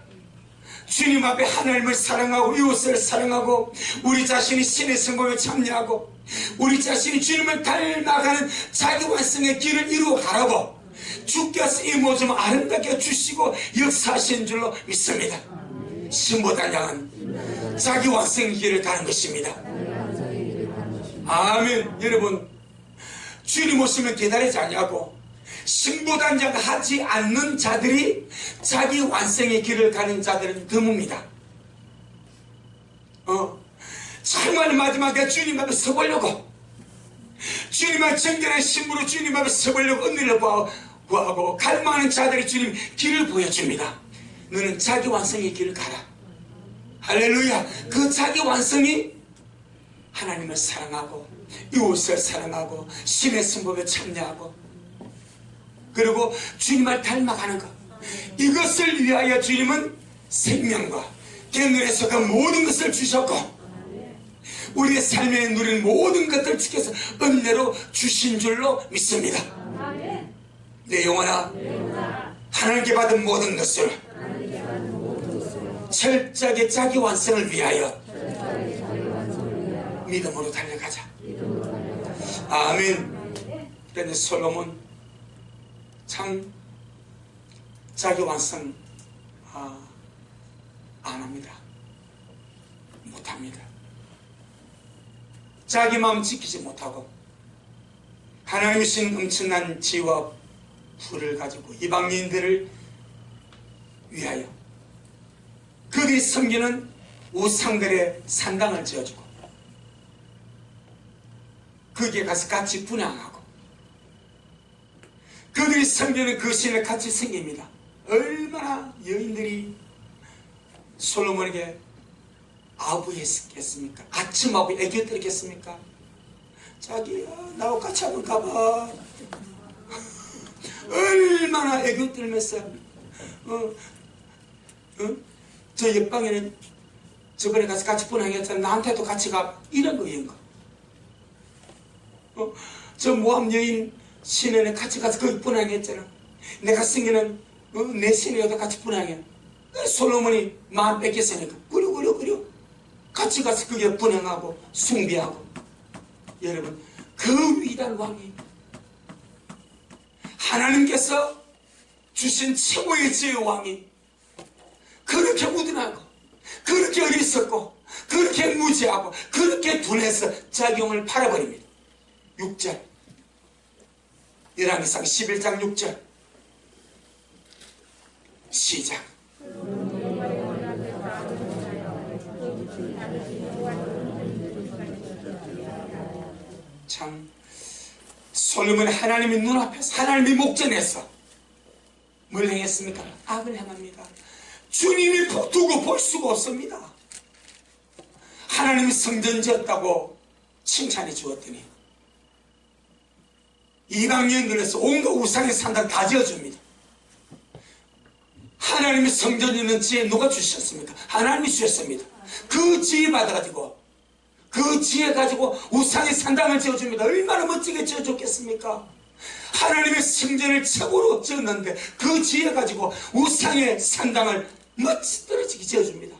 주님 앞에 하나님을 사랑하고 이웃을 사랑하고 우리 자신이 신의 성공에 참여하고 우리 자신이 주님을 닮아가는 자기 완성의 길을 이루어가라고 주께서 이 모습을 아름답게 주시고 역사하신 줄로 믿습니다. 신보단장은 자기 완성의 길을 가는 것입니다. 아멘. 여러분, 주님 오시면 기다리지 않냐고 신보단장 하지 않는 자들이 자기 완성의 길을 가는 자들은 드뭅니다. 정말 마지막에 주님 앞에 서보려고 주님의 정결한 신부로 주님 앞에 서보려고 은혜를 구하고 갈망하는 자들이 주님 길을 보여줍니다. 너는 자기 완성의 길을 가라. 할렐루야. 그 자기 완성이 하나님을 사랑하고 이웃을 사랑하고 신의 성법에 참여하고 그리고 주님을 닮아가는 것, 이것을 위하여 주님은 생명과 견눈에서 그 모든 것을 주셨고 우리의 삶에 누리는 모든 것들을 주께서 은혜로 주신 줄로 믿습니다. 내 영혼아, 하나님께 받은 모든 것을 철저하게 자기 완성을 위하여 믿음으로 달려가자. 아멘. 그런데 솔로몬 참 자기 완성 안 합니다. 못합니다. 자기 마음 지키지 못하고 하나님이 주신 엄청난 지혜와 부를 가지고 이방인들을 위하여 그들이 섬기는 우상들의 산당을 지어주고 거기에 가서 같이 분향하고 그들이 섬기는 그 신을 같이 섬깁니다. 얼마나 여인들이 솔로몬에게 아부했겠습니까? 아침하고 애교 떨겠습니까? 자기야 나하고 같이 한번 가봐. 얼마나 애교 떨면서 저 옆방에는 저번에 가서 같이 분향했잖아. 나한테도 같이 가. 이런 거예요. 저 모함 여인 신에는 같이 가서 거기 분향했잖아. 내가 생기는 내 신에도 같이 분향해. 솔로몬이 마음 뺏겼으니까 그려 같이 가서 거기에 분향하고 숭배하고. 여러분 그 위대한 왕이 하나님께서 주신 최고의 지혜의 왕이 그렇게 우둔하고 그렇게 어리석고 그렇게 무지하고 그렇게 둔해서 자기 영을 팔아버립니다. 6절 열왕기상 11장 6절 시작. 참 솔로몬은 하나님의 눈앞에서 하나님의 목전에서 뭘 행했습니까? 악을 행합니다. 주님이 두고 볼 수가 없습니다. 하나님이 성전 지었다고 칭찬해 주었더니 이방인들에서 온갖 우상의 산당 다 지어줍니다. 하나님의 성전 있는 지혜 누가 주셨습니까? 하나님이 주셨습니다. 그 지혜 받아가지고 그 지혜 가지고 우상의 산당을 지어줍니다. 얼마나 멋지게 지어줬겠습니까? 하나님의 성전을 최고로 지었는데 그 지혜 가지고 우상의 산당을 멋지게 지어줍니다.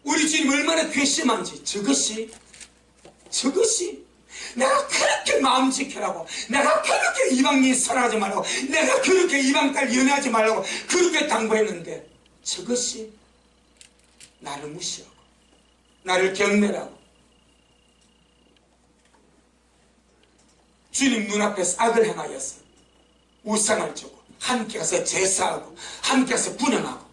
우리 주님 얼마나 괘씸한지. 저것이 내가 그렇게 마음 지키라고, 내가 그렇게 이방인 사랑하지 말라고, 내가 그렇게 이방 딸 연애하지 말라고 그렇게 당부했는데 저것이 나를 무시하고 나를 경멸하고 주님 눈앞에서 악을 행하여서 우상을 주고 함께 가서 제사하고 함께 가서 분향하고.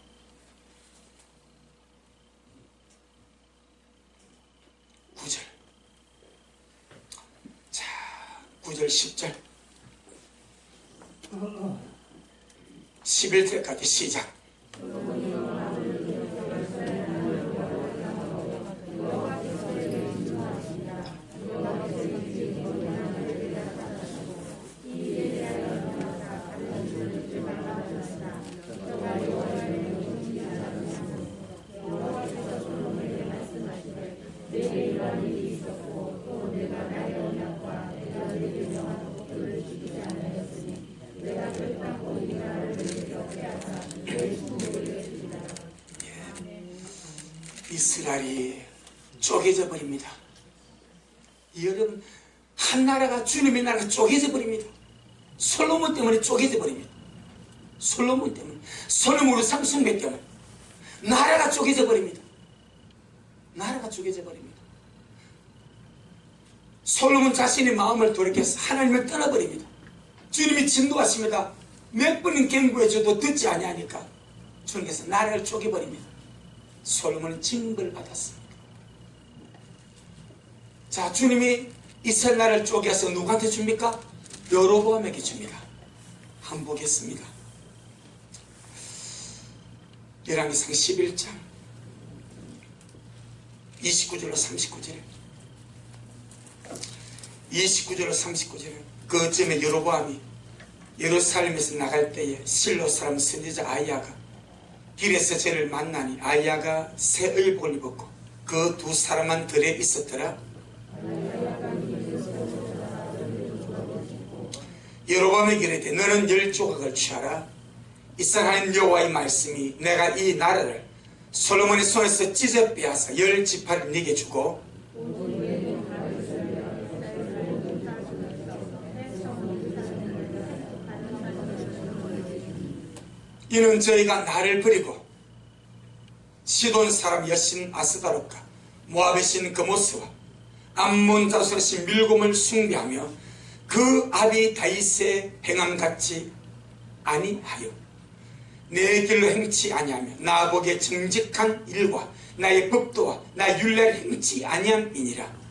자, 9절 10절 11절까지 시작. 이스라엘이 쪼개져 버립니다. 여러분 한 나라가 주님의 나라가 쪼개져 버립니다. 솔로몬 때문에 쪼개져 버립니다. 솔로몬 때문에, 솔로몬의 상승배 때문에 나라가 쪼개져 버립니다. 나라가 쪼개져 버립니다. 솔로몬 자신의 마음을 돌이켜서 하나님을 떠나버립니다. 주님이 진노하십니다. 몇 번은 경고해줘도 듣지 아니하니까 주님께서 나라를 쪼개버립니다. 솔로몬은 징벌을 받았습니다. 자, 주님이 이스라엘 나라를 쪼개서 누구한테 줍니까? 여로보암에게 줍니다. 한번 보겠습니다. 열왕기상 11장 29절로 39절 29절로 39절에 그쯤에 여로보암이 예루살렘에서 나갈 때에 실로 사람 선지자 아이야가 길에서 저를 만나니 아이야가 새 의복을 입었고 그 두 사람만 들에 있었더라. 여로보암에게 이르되 너는 10조각을 취하라. 이스라엘 하나님 여호와의 말씀이 내가 이 나라를 솔로몬의 손에서 찢어 빼앗아 10지파를 네게 주고 이는 저희가 나를 버리고 시돈 사람 여신 아스다롯과 모압의 신 그모스와 암몬 자손의 신 밀곰을 숭배하며 그 아비 다윗의 행함같이 아니하여 내 길로 행치 아니하며 나 보기에 정직한 일과 나의 법도와 나 율례를 행치 아니함이니라.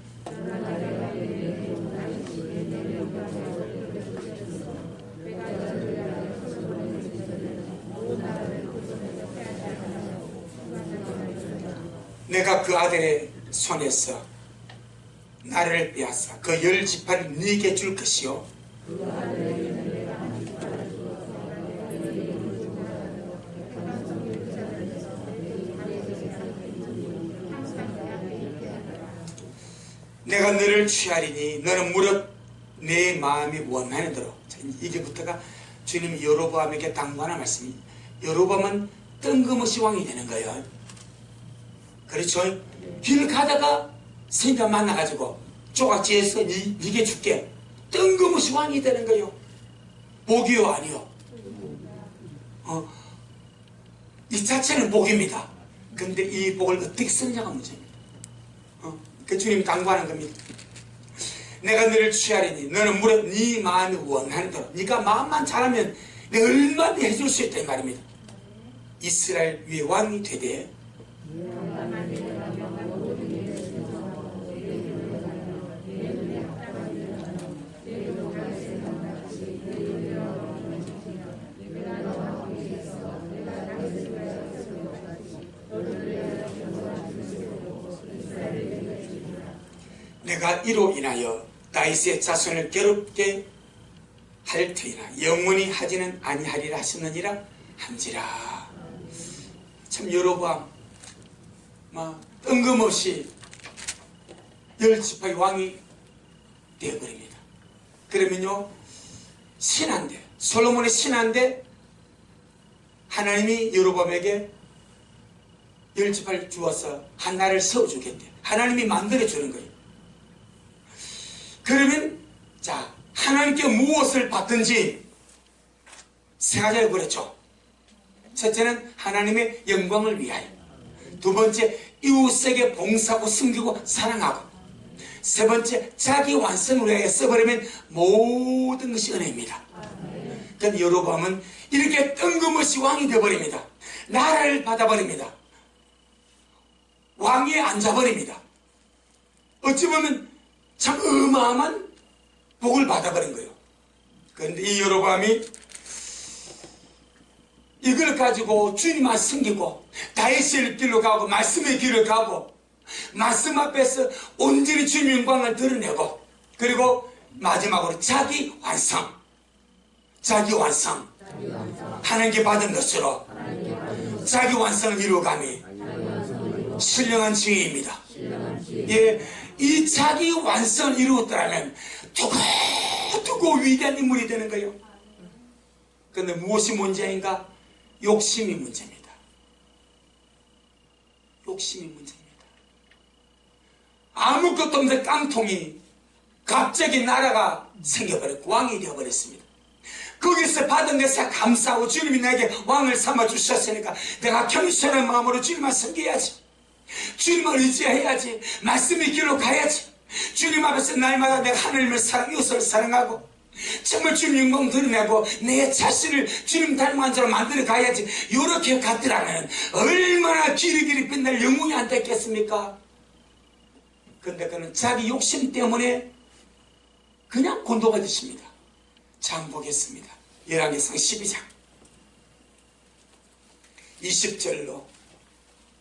내가 그 아들의 손에서 나를 빼앗아 그 10지파를 네게 줄 것이요 내가 너를 취하리니 너는 무릇 내 마음이 원하는 대로. 이게부터가 주님이 여로보암에게 당부하는 말씀이, 여로보암은 뜬금없이 왕이 되는 거예요. 그렇죠? 길 가다가 선지자 만나가지고 조각지에서 네게 줄게. 뜬금없이 왕이 되는 거예요. 복이요 아니요? 이 자체는 복입니다. 근데 이 복을 어떻게 쓰느냐가 문제입니다. 그 주님이 당부하는 겁니다. 내가 너를 취하리니 너는 무릇 네 마음이 원하는 대로. 네가 마음만 잘하면 내가 얼마든지 해줄 수 있다 이 말입니다. 이스라엘 위에 왕이 되되 내가 이로 인하여 다윗의 자손을 괴롭게 할 터이나 영원히 하지는 아니하리라 하셨느니라 한지라. 참 여로보암 뜬금없이 10지파의 왕이 되어버립니다. 그러면요 신한데, 솔로몬의 신한데 하나님이 여로보암에게 10지파를 주어서 한 나라를 세워주겠대. 하나님이 만들어주는 거예요. 그러면 자 하나님께 무엇을 받든지 세 가지를 그랬죠. 첫째는 하나님의 영광을 위하여, 두 번째 이웃에게 봉사하고 섬기고 사랑하고, 세 번째 자기 완성을 위하여 써버리면 모든 것이 은혜입니다. 그런데 여로보암은 이렇게 뜬금없이 왕이 되어버립니다. 나라를 받아버립니다. 왕위에 앉아버립니다. 어찌 보면 참 어마어마한 복을 받아버린 거예요. 그런데 이 여로보암이 이걸 가지고 주님만 섬기고 다윗의 길로 가고 말씀의 길을 가고 말씀 앞에서 온전히 주님의 영광을 드러내고, 그리고 마지막으로 자기 완성 하나님께 받은 것으로 자기 완성을 이루어감이 신령한 지혜입니다. 예, 이 자기 완성을 이루었더라면 두고 위대한 인물이 되는 거예요. 그런데 무엇이 문제인가? 욕심이 문제입니다. 욕심이 문제입니다. 아무것도 없는 깡통이 갑자기 나라가 생겨버렸고 왕이 되어버렸습니다. 거기서 받은 것에 감사하고 주님이 내게 왕을 삼아 주셨으니까 내가 겸손한 마음으로 주님만 섬겨야지, 주님을 의지해야지, 말씀의 길로 가야지, 주님 앞에서 날마다 내가 하나님을 사랑, 이웃을 사랑하고 정말 주님 영광 드러내고 내 자신을 주님 닮은 자로 만들어 가야지, 이렇게 갔더라면 얼마나 길이 빛날 영웅이 안 됐겠습니까? 근데 그는 자기 욕심 때문에 그냥 곤도받으십니다. 자, 한번 보겠습니다. 열왕기상 12장 20절로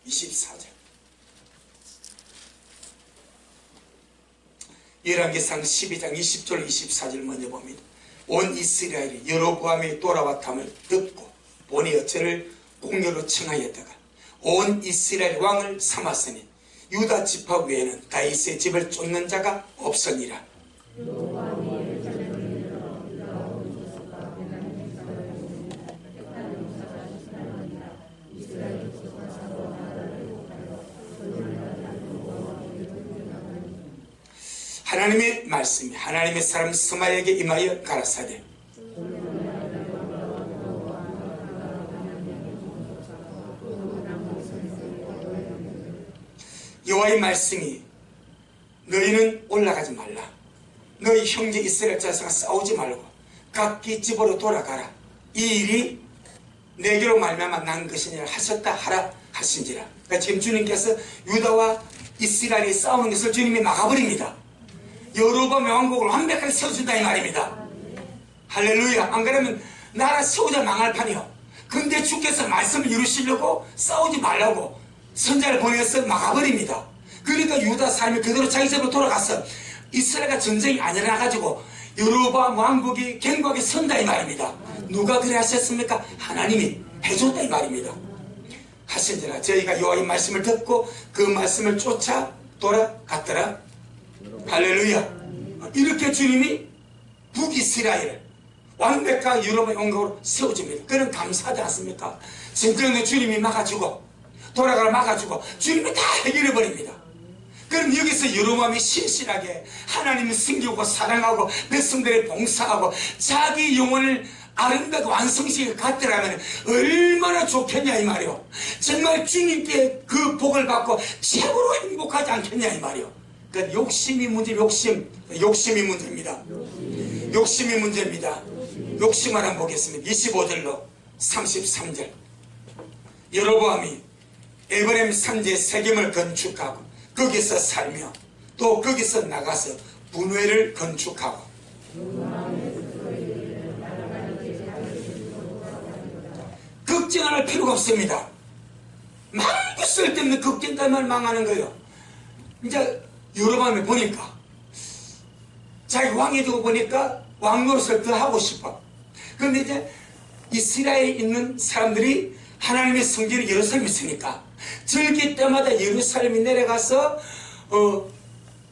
24절. 열왕기상 12장 20절 24절 먼저 봅니다. 온 이스라엘이 여로보암이 돌아왔함을 듣고 보니 어체를 공녀로 칭하였다가 온 이스라엘 왕을 삼았으니 유다 지파 외에는 다윗의 집을 쫓는 자가 없으니라. 하나님의 말씀이 하나님의 사람 스마야에게 임하여 가라사대 여호와의 말씀이 너희는 올라가지 말라. 너희 형제 이스라엘 자손과 싸우지 말고 각기 집으로 돌아가라. 이 일이 내게로 말미암아 난 것이니라 하셨다 하라 하신지라. 그러니까 지금 주님께서 유다와 이스라엘이 싸우는 것을 주님이 막아버립니다. 여로보암의 왕국을 완벽하게 세워준다 이 말입니다. 할렐루야. 안 그러면 나라 세우자 망할 판이요. 근데 주께서 말씀을 이루시려고 싸우지 말라고 선자를 보내서 막아버립니다. 그러니까 유다 사람이 그대로 자기 집으로 돌아가서 이스라엘과 전쟁이 안 일어나가지고 여로보암 왕국이 견고하게 선다 이 말입니다. 누가 그래 하셨습니까? 하나님이 해줬다 이 말입니다. 하신지라. 저희가 여호와의 말씀을 듣고 그 말씀을 쫓아 돌아갔더라. 할렐루야. 이렇게 주님이 북이스라엘을 완벽한 유럽의 왕국으로 세워줍니다. 그런 감사하지 않습니까? 진정한 주님이 막아주고 돌아가라 막아주고 주님이 다 해결해버립니다. 그럼 여기서 여로보암이 신실하게 하나님을 섬기고 사랑하고 백성들을 봉사하고 자기 영혼을 아름답게 완성시켜 갔더라면 얼마나 좋겠냐 이 말이요. 정말 주님께 그 복을 받고 최고로 행복하지 않겠냐 이 말이요. 그러니까 욕심이 욕심이 문제입니다. 욕심이 문제입니다. 욕심을 한번 보겠습니다. 25절로 33절. 여로보암이 에브라임 산지에 세겜을 건축하고 거기서 살며 또 거기서 나가서 분회를 건축하고 걱정할 필요가 없습니다. 많고 쓸데없는 걱정 때문에 망하는 거예요. 이제 여로보암이 보니까 자기 왕이 되고 보니까 왕 노릇을 더 하고 싶어. 그런데 이제 이스라엘에 있는 사람들이 하나님의 성전이 예루살렘에 있으니까 절기 때마다 예루살렘에 내려가서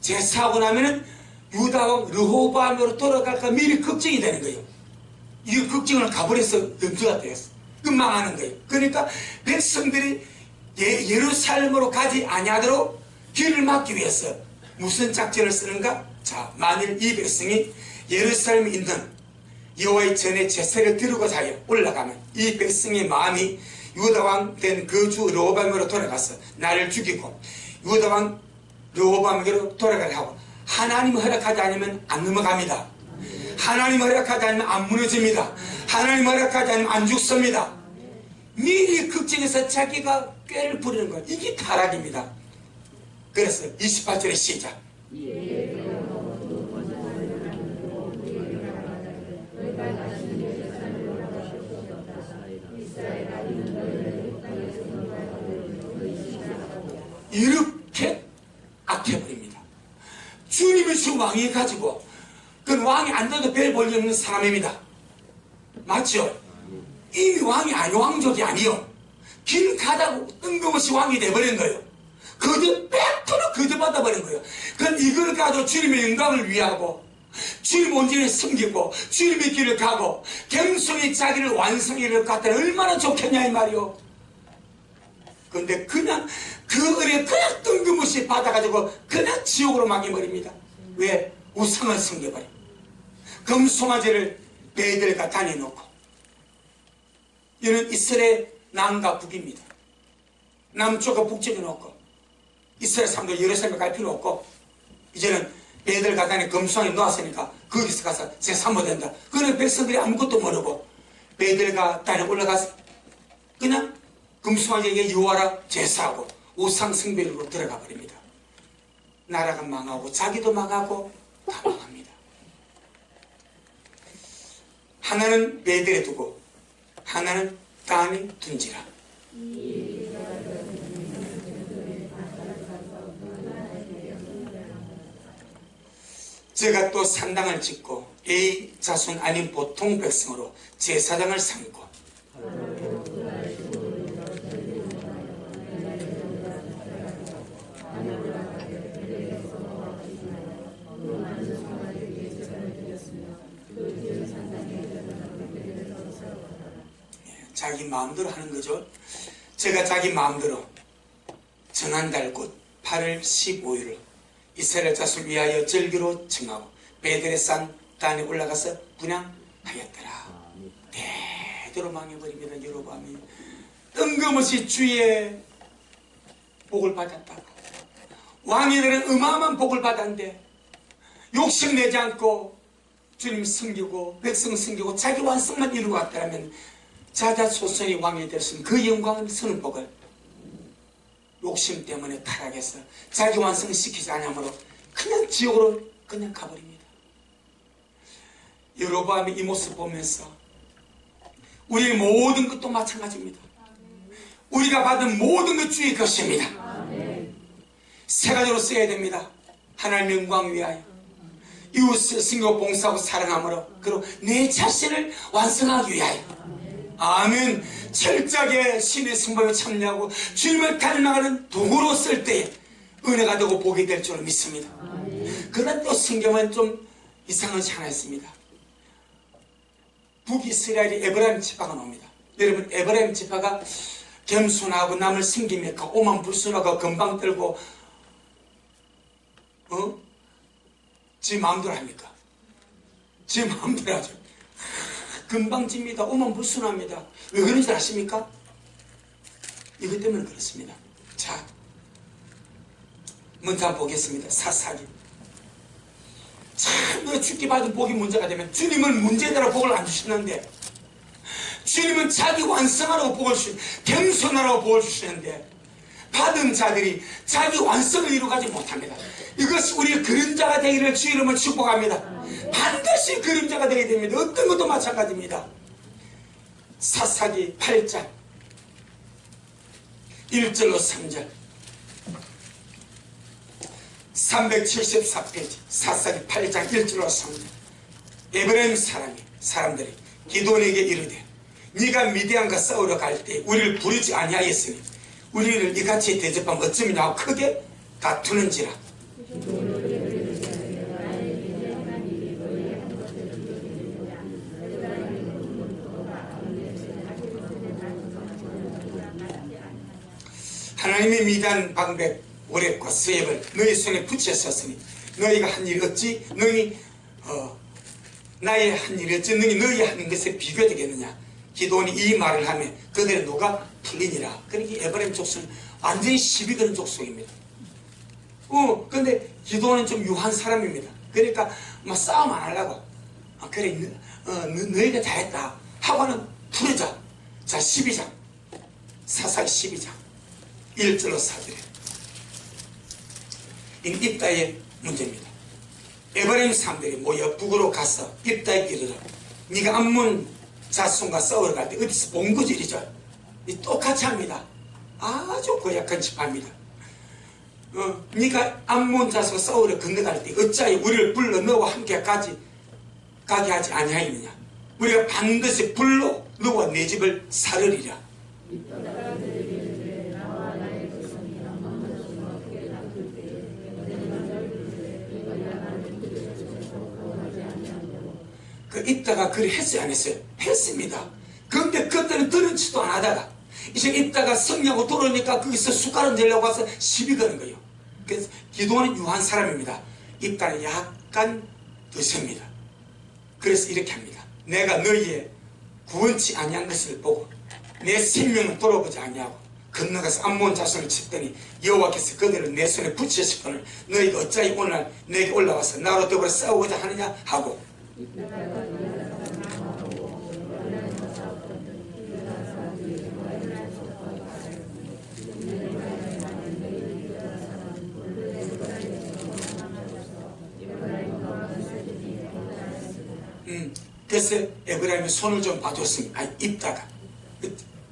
제사하고 나면은 유다왕 르호보암으로 돌아갈까 미리 걱정이 되는 거예요. 이 걱정을 가버려서 염두가 되었어. 망하는 거예요. 그러니까 백성들이 예루살렘으로 가지 아니하도록 길을 막기 위해서 무슨 작전을 쓰는가? 자, 만일 이 백성이 예루살렘에 있는 여호와의 전에 제사를 드리고자 하여 올라가면 이 백성의 마음이 유다왕 된 그 주 르호보암으로 돌아가서 나를 죽이고 유다왕 르호보암에게로 돌아가려 하고 하나님 허락하지 않으면 안 넘어갑니다. 하나님 허락하지 않으면 안 무너집니다. 하나님 허락하지 않으면 안 죽습니다. 미리 걱정해서 자기가 꾀를 부리는 것, 이게 타락입니다. 그래서 28절의 시작. 이렇게 악해버립니다. 주님이 주 왕이 가지고 그건 왕이 안 돼도 별 볼일 없는 사람입니다. 맞죠? 이미 왕이 아니요, 왕족이 아니요. 길 가다가 뜬금없이 왕이 돼버린 거예요. 거저 100% 거저 받아버린 거예요. 그럼 이걸 가지고 주님의 영광을 위하고 주님 온전히 섬기고 주님의 길을 가고 겸손히 자기를 완성해를 갖다 얼마나 좋겠냐 이 말이요. 근데 그냥 그 은혜 그냥 뜬금없이 받아가지고 그냥 지옥으로 막혀버립니다. 왜? 우상을 섬겨버려. 금송아지를 베들과 다녀놓고. 이는 이스라엘 남과 북입니다. 남쪽과 북쪽에 놓고 이스라엘 사람들 예루살렘에 갈 필요 없고 이제는 베들과 다니 금송아지 놓았으니까 거기서 가서 제사 못 된다. 그는 백성들이 아무것도 모르고 베들과 다니 올라가서 그냥 금송아지에게 유하라 제사하고 우상 숭배로 들어가 버립니다. 나라가 망하고 자기도 망하고 다 망합니다. 하나는 베델에 두고 하나는 단에 둔지라. 제가 또 산당을 짓고 A 자손 아닌 보통 백성으로 제사장을 삼고 자기 마음대로 하는 거죠. 제가 자기 마음대로 전한달 곧 8월 15일을 이스라엘 자손을 위하여 절기로 정하고 베델의 산 단에 올라가서 분향하였더라. 대대로 망해버립니다. 여로보암이 뜬금없이 주의 복을 받았다고. 왕이들은 어마어마한 복을 받았는데 욕심내지 않고 주님 섬기고 백성 섬기고 자기 완성만 이루고 왔다면 자자손손이 왕이 되었으면 그 영광을 서는 복을 욕심 때문에 타락해서 자기 완성을 시키지 않으므로 그냥 지옥으로 그냥 가버립니다. 여로보암이 이 모습 보면서 우리의 모든 것도 마찬가지입니다. 우리가 받은 모든 것 주의 것입니다. 세 가지로 써야 됩니다. 하나님의 영광 위하여, 이웃을 섬기고 봉사하고 사랑함으로, 그리고 내 자신을 완성하기 위하여. 아멘. 철저하게 신의 승부에 참여하고 주님을 닮아가는 도구로 쓸 때에 은혜가 되고 복이 될 줄 믿습니다. 그러나 또 성경은 좀 이상한 시 하나 있습니다. 북이스라엘이 에브라임 지파가 나옵니다. 여러분, 에브라임 지파가 겸손하고 남을 섬기니까 오만불순하고 금방 떨고 지 마음대로 합니까? 지 마음대로 하죠. 금방집니다. 오만불순합니다. 왜 그런지 아십니까? 이것 때문에 그렇습니다. 자, 먼저 한번 보겠습니다. 사사기. 참, 너 죽기 받은 복이 문제가 되면 주님은 문제대로 복을 안 주시는데, 주님은 자기 완성하라고 복을 주시는데, 겸손하라고 복을 주시는데, 받은 자들이 자기 완성을 이루가지 못합니다. 이것이 우리의 그림자가 되기를 주 이름을 축복합니다. 반드시 그림자가 되게 됩니다. 어떤 것도 마찬가지입니다. 사사기 8장 1절로 3절 374페이지 사사기 8장 1절로 3절. 에브라임 사람들이 기드온에게 이르되 네가 미디안과 싸우러 갈 때 우리를 부르지 아니하였으니 우리를 이같이 대접하면 어쩌면 하고 크게 다투는지라. 하나님의 미단 방백 오랩과 스엡을 너희 손에 붙였었으니 너희가 한 일이 어찌 나의 한 일이 어찌 너희 하는 것에 비교되겠느냐. 기도원이 이 말을 하며 그들의 누가 풀리니라. 그러니까 에브라임 족속은 완전히 시비 거는 족속입니다. 근데 기도원은 좀 유한 사람입니다. 그러니까 막 싸움 안 하려고 그래 너희가 잘했다 하고는 부르자. 자, 12장 사사기 12장 1절로 4절에 이 입다의 문제입니다. 에브라임 사람들이 모여 북으로 가서 입다에게 이르러 네가 암몬 자손과 싸우러 갈 때 어디서 본 거지 이러죠. 똑같이 합니다. 아주 고약한 집합니다. 네가 암몬 자손과 싸우러 건너갈 때 어찌하여 우리를 불러 너와 함께 가게 하지 아니하였느냐. 우리가 반드시 불러 너와 내 집을 사르리라. 그 입다가 그리 했어요 안 했어요? 했습니다. 그런데 그때는 들은 치도 안 하다가 이제 입다가 성령하고 들어오니까 거기서 숟가락 내려고 와서 시비 거는 거예요. 그래서 기도원은 유한 사람입니다. 입다는 약간 더 셉니다. 그래서 이렇게 합니다. 내가 너희의 구원치 아니한 것을 보고 내 생명을 돌아보지 아니하고 건너가서 암몬 자손을 쳤더니 여호와께서 그들을 내 손에 붙이셨거늘 너희가 어찌하여 오늘 내게 올라와서 나로 더불어 싸우고자 하느냐 하고 그래서 에브라임이 손을 좀 봐줬습니다. 입다가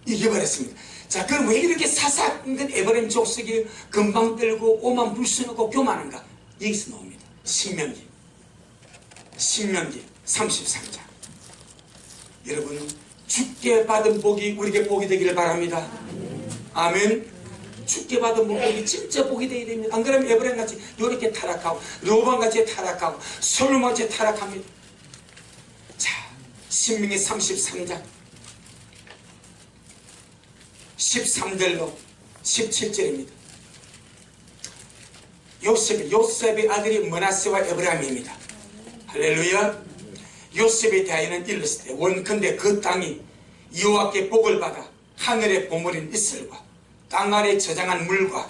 이겨버렸습니다. 자, 그럼 왜 이렇게 사사건 에브라임 족속이 금방 떨고 오만 불순하고 교만한가? 여기서 나옵니다. 신명기 33장. 여러분, 주께 받은 복이 우리에게 복이 되기를 바랍니다. 아멘. 주께 받은 복이 진짜 복이 되어야 됩니다. 안 그러면 에브라임같이 이렇게 타락하고 로방같이 타락하고 솔로몬같이 타락합니다. 자, 신명기 33장 13절로 17절입니다. 요셉의 아들이 므낫세와 에브라임입니다. 할렐루야. 요셉에 대하여는 일렀을 때 원컨대 그 땅이 여호와께 복을 받아 하늘의 보물인 이슬과 땅 아래 저장한 물과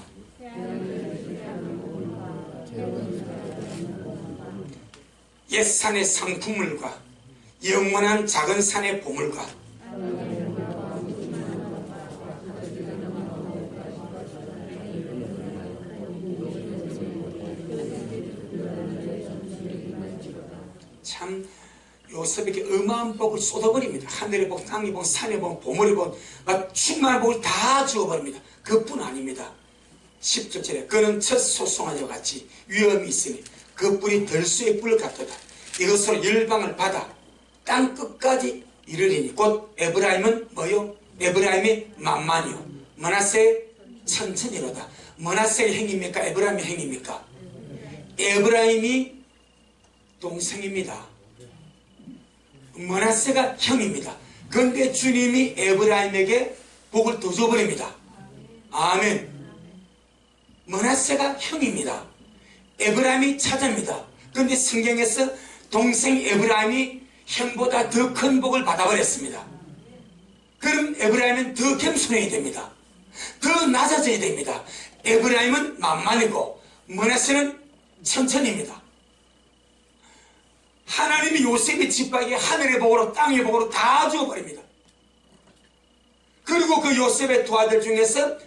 옛 산의 상품물과 영원한 작은 산의 보물과 참 요셉에게 어마어마한 복을 쏟아버립니다. 하늘의 복, 땅의 복, 산의 복, 보물의 복, 충만한 복을 다 주어버립니다. 그뿐 아닙니다. 10절에 그는 첫 소송아지와 같이 위험이 있으니 그 뿔이 들수의 뿔 같도다. 이것으로 열방을 받아 땅 끝까지 이르리니 곧 에브라임은 뭐요? 에브라임이 만만이요 므낫세의 천천히로다. 므낫세의 행입니까? 에브라임의 행입니까? 에브라임이 동생입니다. 므낫세가 형입니다. 그런데 주님이 에브라임에게 복을 더 줘버립니다. 아멘. 므낫세가 형입니다. 에브라임이 차자입니다. 그런데 성경에서 동생 에브라임이 형보다 더 큰 복을 받아버렸습니다. 그럼 에브라임은 더 겸손해야 됩니다. 더 낮아져야 됩니다. 에브라임은 만만이고 므낫세는 천천히입니다. 하나님이 요셉의 집밖에 하늘의 복으로 땅의 복으로 다 주어버립니다. 그리고 그 요셉의 두 아들 중에서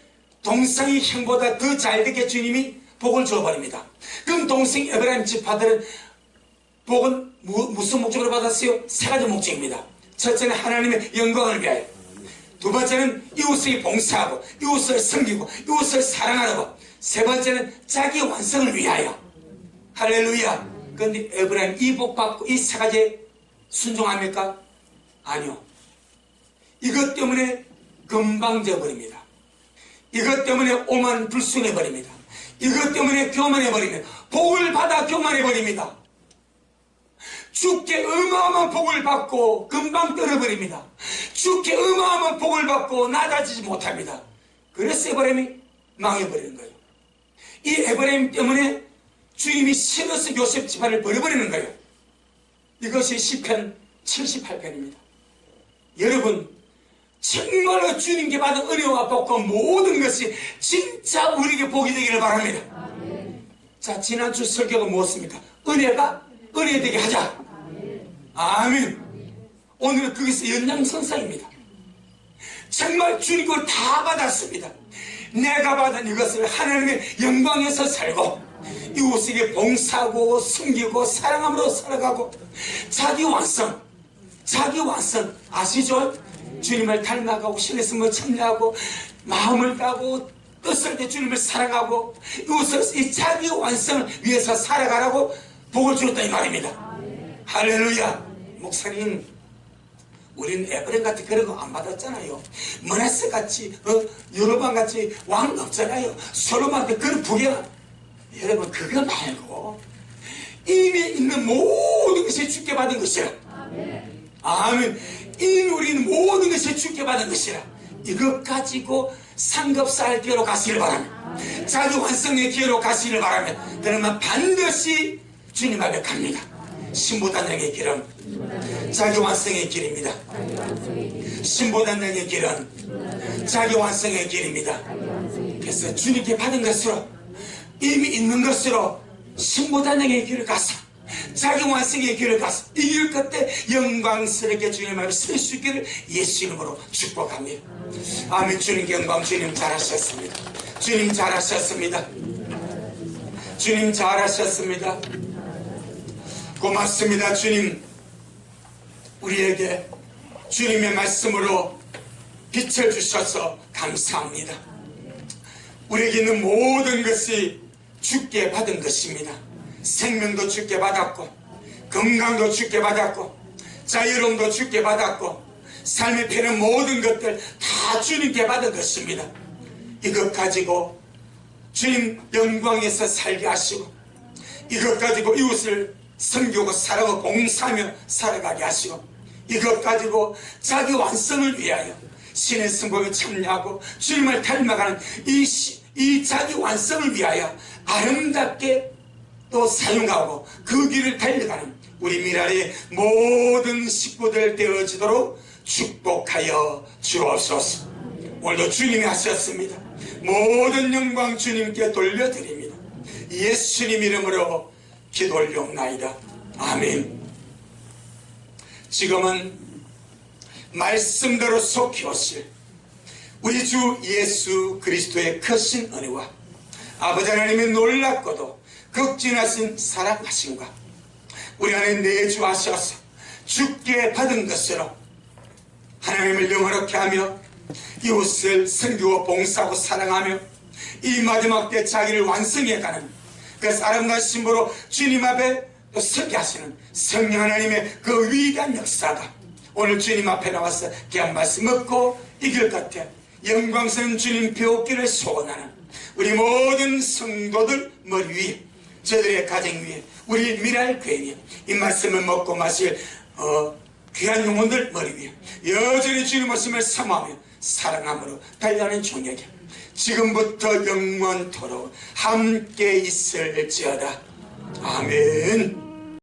동생이 형보다 더 잘되게 주님이 복을 주어버립니다. 그럼 동생 에브라임 집아들은 복은 무슨 목적으로 받았어요? 세 가지 목적입니다. 첫째는 하나님의 영광을 위하여, 두 번째는 이웃을 봉사하고 이웃을 섬기고 이웃을 사랑하고, 세 번째는 자기 완성을 위하여. 할렐루야. 그런데 에브라임 이 복 받고 이 세 가지에 순종합니까? 아니요. 이것 때문에 금방 져버립니다. 이것 때문에 오만 불순해버립니다. 이것 때문에 교만해버립니다. 복을 받아 교만해버립니다. 주께 어마어마한 복을 받고 금방 떨어버립니다. 주께 어마어마한 복을 받고 낮아지지 못합니다. 그래서 에브라임이 망해버리는 거예요. 이 에브라임 때문에 주님이 싫어서 요셉 집안을 버려버리는 거예요. 이것이 시편 78편입니다. 여러분, 정말로 주님께 받은 은혜와 복과 모든 것이 진짜 우리에게 복이 되기를 바랍니다. 아멘. 자, 지난주 설교가 무엇입니까? 은혜가 은혜 되게 하자. 아멘. 오늘은 거기서 연장선상입니다. 정말 주님 걸 다 받았습니다. 내가 받은 이것을 하나님의 영광에서 살고 이웃에게 봉사하고 숨기고 사랑함으로 살아가고 자기 완성 아시죠? 주님을 닮아가고 신의 을 참여하고 마음을 따고 뜻을 때 주님을 사랑하고 이웃을 이 자기 완성을 위해서 살아가라고 복을 주었다 이 말입니다. 할렐루야. 목사님, 우리는 에브라임 같이 그런 거 안 받았잖아요. 므낫세 같이 여로방 같이 왕 없잖아요. 솔로몬한테 그런 부귀가. 여러분, 그거 말고 이미 있는 모든 것이 주께 받은 것이라. 아멘. 이미 우리는 모든 것이 주께 받은 것이라. 이것 가지고 상급사할 기회로 가시길 바랍니다. 자기 완성의 기회로 가시길 바랍니다. 그러면 반드시 주님 앞에 갑니다. 신부단장의 길은 자기 완성의 길입니다. 신부단장의 길은 자기 완성의 길입니다. 그래서 주님께 받은 것으로, 이미 있는 것으로 신부단장의 길을 가서 자기 완성의 길을 가서 이 길 끝에 영광스럽게 주님 앞에 설 수 있기를 예수 이름으로 축복합니다. 아멘. 주님께 영광. 주님 잘하셨습니다. 주님 잘하셨습니다. 주님 잘하셨습니다. 고맙습니다. 주님 우리에게 주님의 말씀으로 빛을 주셔서 감사합니다. 우리에게 있는 모든 것이 주께 받은 것입니다. 생명도 주께 받았고, 건강도 주께 받았고, 자유로움도 주께 받았고, 삶에 필요한 모든 것들 다 주님께 받은 것입니다. 이것 가지고 주님 영광에서 살게 하시고, 이것 가지고 이웃을 섬기고 사랑하고 봉사하며 살아가게 하시고, 이것 가지고 자기 완성을 위하여 신의 성공에 참여하고 주님을 닮아가는 이 자기 완성을 위하여 아름답게 또 사용하고 그 길을 달려가는 우리 미랄의 모든 식구들 되어지도록 축복하여 주옵소서. 오늘도 주님이 하셨습니다. 모든 영광 주님께 돌려드립니다. 예수님 이름으로 기도 올려옵나이다. 아멘. 지금은 말씀대로 속히 오실 우리 주 예수 그리스도의 크신 은혜와 아버지 하나님의 놀랍고도 극진하신 사랑하심과 우리 안에 내주하셔서 주께 받은 것으로 하나님을 영화롭게 하며 이웃을 섬기고 봉사하고 사랑하며 이 마지막 때 자기를 완성해가는 그 아름다운 신부로 주님 앞에 또 서게 하시는 성령 하나님의 그 위대한 역사가 오늘 주님 앞에 나와서 귀한 말씀 얻고 이길 같아 영광스러운 주님 배우기를 소원하는 우리 모든 성도들 머리 위에, 저들의 가정 위에, 우리 미랄 교회에 이 말씀을 먹고 마실 귀한 영혼들 머리 위에 여전히 주님 말씀을 사모하며 사랑함으로 달려가는 종에게 지금부터 영원토록 함께 있을지어다. 아멘.